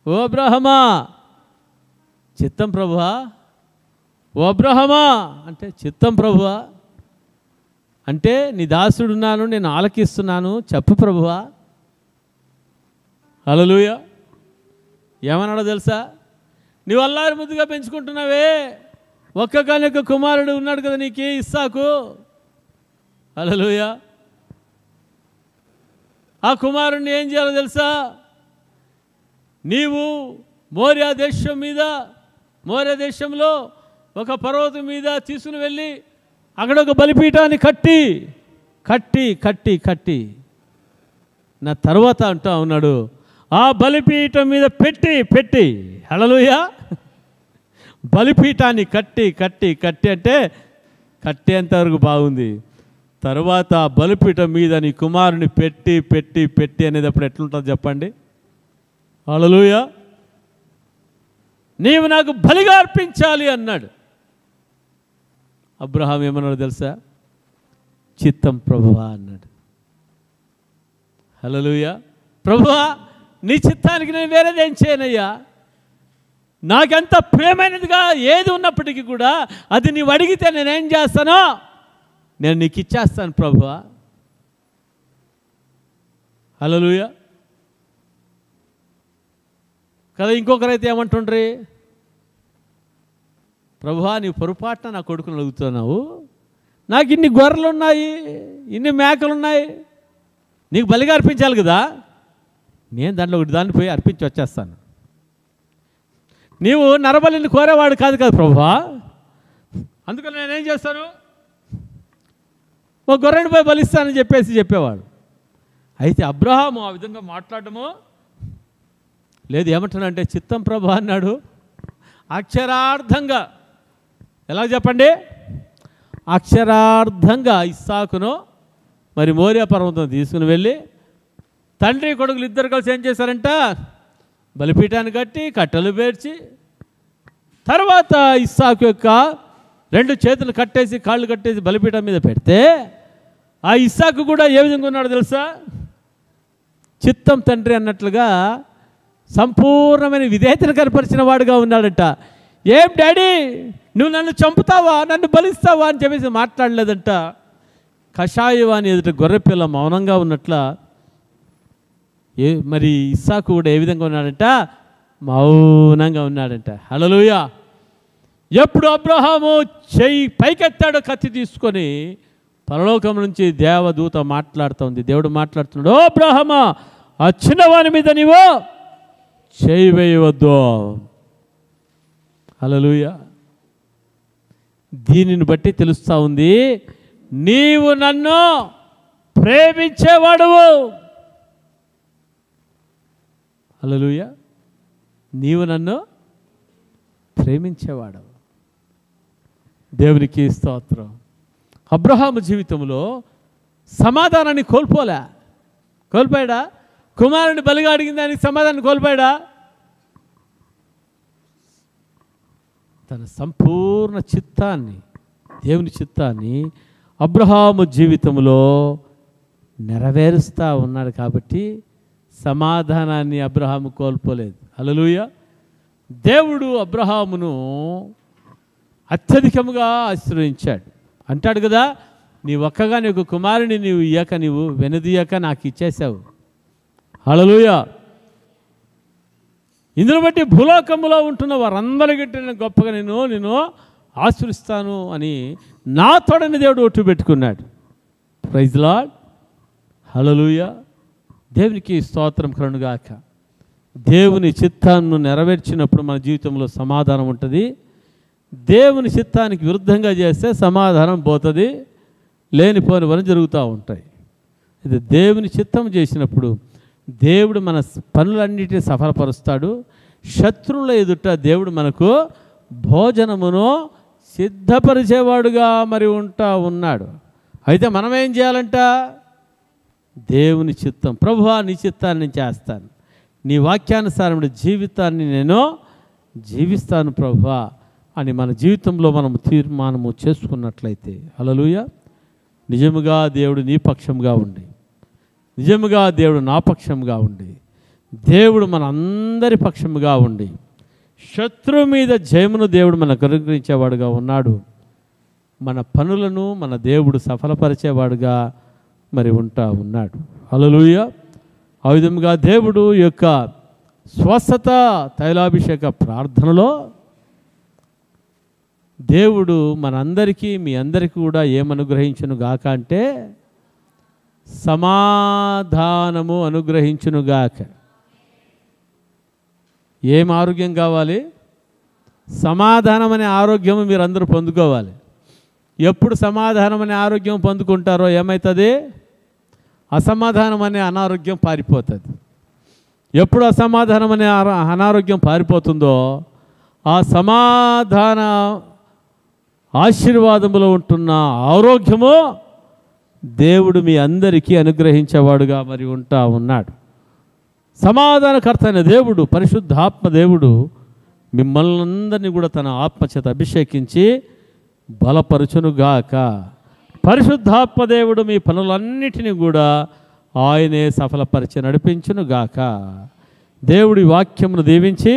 ఓ అబ్రహమా, చిత్తం ప్రభువా, ఓ అబ్రహమా అంటే చిత్తం ప్రభువా, అంటే నీ దాసుడున్నాను, నేను ఆలకిస్తున్నాను, చెప్పు ప్రభువా. హల్లెలూయా. ఏమన్నాడో తెలుసా? నీవు అల్లారి ముద్దుగా పెంచుకుంటున్నావే, ఒక్కగానొక్క కుమారుడు ఉన్నాడు కదా నీకు, ఇస్సాకు. హల్లెలూయా. ఆ కుమారుడిని ఏం చేయాలో తెలుసా? నీవు మోరియా దేశంలో ఒక పర్వతం మీద తీసుకుని వెళ్ళి అక్కడ ఒక బలిపీఠాన్ని కట్టి కట్టి కట్టి కట్టి నా తర్వాత అంటా ఉన్నాడు, ఆ బలిపీఠం మీద పెట్టి పెట్టి, హల్లెలూయా, బలిపీఠాన్ని కట్టి కట్టి కట్టి అంటే కట్టేంతవరకు బాగుంది. తర్వాత బలిపీఠం మీద నీ కుమారుని పెట్టి పెట్టి పెట్టి అనేది అప్పుడు ఎట్లుంటుంది చెప్పండి? హల్లెలూయా. నీవు నాకు బలిగా అర్పించాలి అన్నాడు. అబ్రహాం ఏమన్నాడు తెలుసా? చిత్తం ప్రభువా అన్నాడు. హల్లెలూయా. ప్రభువా, నీ చిత్తానికి నేను వేరేదేం చేయనయ్యా, నాకెంత ప్రియమైనదిగా ఏది ఉన్నప్పటికీ కూడా అది నీవు అడిగితే నేనేం చేస్తానో నేను నీకు ఇచ్చేస్తాను ప్రభువా. హల్లెలూయా. కదా, ఇంకొకరైతే ఏమంటుండ్రి, ప్రభువా నీవు పొరపాటున నా కొడుకుని అడుగుతున్నావు, నాకు ఇన్ని గొర్రెలు ఉన్నాయి, ఇన్ని మేకలు ఉన్నాయి, నీకు బలిగా అర్పించాలి కదా, నేను దాంట్లో ఒకటి దాన్ని పోయి అర్పించి వచ్చేస్తాను. నీవు నరబలిని కోరేవాడు కాదు కదా ప్రభువా, అందుకని నేనేం చేస్తాను, ఒక గొర్రెని పోయి బలిస్తానని చెప్పేవాడు. అయితే అబ్రహాము ఆ విధంగా మాట్లాడము లేదు. ఏమంటానంటే చిత్తం ప్రభువా అన్నాడు. అక్షరార్థంగా, ఎలా చెప్పండి, అక్షరార్థంగా ఇస్సాకును మరి మోరియా పర్వతం తీసుకుని వెళ్ళి తండ్రి కొడుకులు ఇద్దరు కలిసి ఏం చేశారంట, బలిపీఠాన్ని కట్టి కట్టెలు పేర్చి తర్వాత ఇస్సాకు యొక్క 2 చేతులు కట్టేసి కాళ్ళు కట్టేసి బలిపీఠం మీద పెడితే ఆ ఇస్సాకు కూడా ఏ విధంగా ఉన్నాడో తెలుసా? చిత్తం తండ్రి అన్నట్లుగా సంపూర్ణమైన విధేయతను కనపరిచిన వాడుగా ఉన్నాడట. ఏం డాడీ, నువ్వు నన్ను చంపుతావా, నన్ను బలిస్తావా అని చెప్పేసి మాట్లాడలేదంట. కషాయవాని ఎదుట గొర్రెపిల్ల మౌనంగా ఉన్నట్ల మరి ఇస్సాకు కూడా ఏ విధంగా ఉన్నాడంట, మౌనంగా ఉన్నాడంట. హల్లెలూయా. ఎప్పుడు అబ్రహాము చెయ్యి పైకెత్తాడో కత్తి తీసుకొని, పరలోకం నుంచి దేవదూత మాట్లాడుతోంది. దేవుడు మాట్లాడుతున్నాడు, ఓ అబ్రహామా, ఆ చిన్నవాని మీద నీవు చేయి వేయవద్దు. హల్లెలూయా. దీనిని బట్టి తెలుస్తూ ఉంది, నీవు నన్ను ప్రేమించేవాడువు. హల్లెలూయా. నీవు నన్ను ప్రేమించేవాడు. దేవునికి స్తోత్రం. అబ్రహాము జీవితంలో సమాధానాన్ని కోల్పోయాడా? కుమారుని బలిగా అడిగిన దానికి సమాధానం కోల్పోయాడా? తన సంపూర్ణ చిత్తాన్ని, దేవుని చిత్తాన్ని అబ్రహాము జీవితంలో నెరవేరుస్తూ ఉన్నాడు కాబట్టి సమాధానాన్ని అబ్రహాము కోల్పోలేదు. హల్లెలూయా. దేవుడు అబ్రహామును అత్యధికముగా ఆశీర్వదించాడు. అంటాడు కదా, నీ ఒక్కగా నీకు కుమారుని నీవు వెనుదీయక నాకు ఇచ్చేసావు. హల్లెలూయా. ఇందును బట్టి భూలోకములో ఉంటున్న వారందరికంటే నేను గొప్పగా నేను ఆశీర్వదిస్తాను అని నా తోడని దేవుడు ఒట్టు పెట్టుకున్నాడు. Praise Lord. హల్లెలూయా. దేవునికి స్తోత్రం కలుగునుగాక. దేవుని చిత్తాన్ని నెరవేర్చినప్పుడు మన జీవితంలో సమాధానం ఉంటుంది. దేవుని చిత్తానికి విరుద్ధంగా చేస్తే సమాధానం పోతుంది, లేనిపోని పని జరుగుతూ ఉంటాయి. ఇది దేవుని చిత్తం చేసినప్పుడు దేవుడు మన పనులన్నిటినీ సఫలపరుస్తాడు. శత్రువుల ఎదుట దేవుడు మనకు భోజనమును సిద్ధపరిచేవాడుగా మరి ఉన్నాడు. అయితే మనం ఏం చేయాలంట? దేవుని చిత్తం. ప్రభువా, నీ చిత్తాన్ని నేను చేస్తాను, నీ వాక్యానుసారమైన జీవితాన్ని నేను జీవిస్తాను ప్రభువా అని మన జీవితంలో మనము తీర్మానము చేసుకున్నట్లయితే, హల్లెలూయా, నిజముగా దేవుడు నీ పక్షంగా ఉండి, నిజముగా దేవుడు నా పక్షంగా ఉండి, దేవుడు మన అందరి పక్షముగా ఉండి, శత్రువు మీద జయమును దేవుడు మనకు అనుగ్రహించేవాడుగా ఉన్నాడు. మన పనులను మన దేవుడు సఫలపరిచేవాడుగా మరి ఉన్నాడు. హల్లెలూయా. ఆ విధంగా దేవుడు యొక్క స్వస్థత తైలాభిషేక ప్రార్థనలో దేవుడు మనందరికీ, మీ అందరికీ కూడా ఏమనుగ్రహించును గాక అంటే సమాధానము అనుగ్రహించును గాక. ఏం ఆరోగ్యం కావాలి? సమాధానం అనే ఆరోగ్యము మీరందరూ పొందుకోవాలి. ఎప్పుడు సమాధానం అనే ఆరోగ్యం పొందుకుంటారో ఏమవుతుంది? అసమాధానం అనే అనారోగ్యం పారిపోతుంది. ఎప్పుడు అసమాధానం అనే అనారోగ్యం పారిపోతుందో ఆ సమాధాన ఆశీర్వాదములో ఉంటున్న ఆరోగ్యము దేవుడు మీ అందరికీ అనుగ్రహించేవాడుగా మరి ఉన్నాడు. సమాధానకర్త అయిన దేవుడు, పరిశుద్ధాత్మ దేవుడు మిమ్మల్ని అందరినీ కూడా తన ఆత్మచేత అభిషేకించి బలపరచునుగాక. పరిశుద్ధాత్మ దేవుడు మీ పనులన్నిటినీ కూడా ఆయనే సఫలపరిచి నడిపించునుగాక. దేవుడి వాక్యమును దీవించి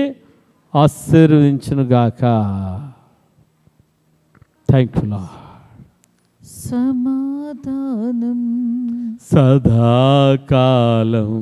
ఆశీర్వదించునుగాక. Thank you lord. సమాధానం సదాకాలం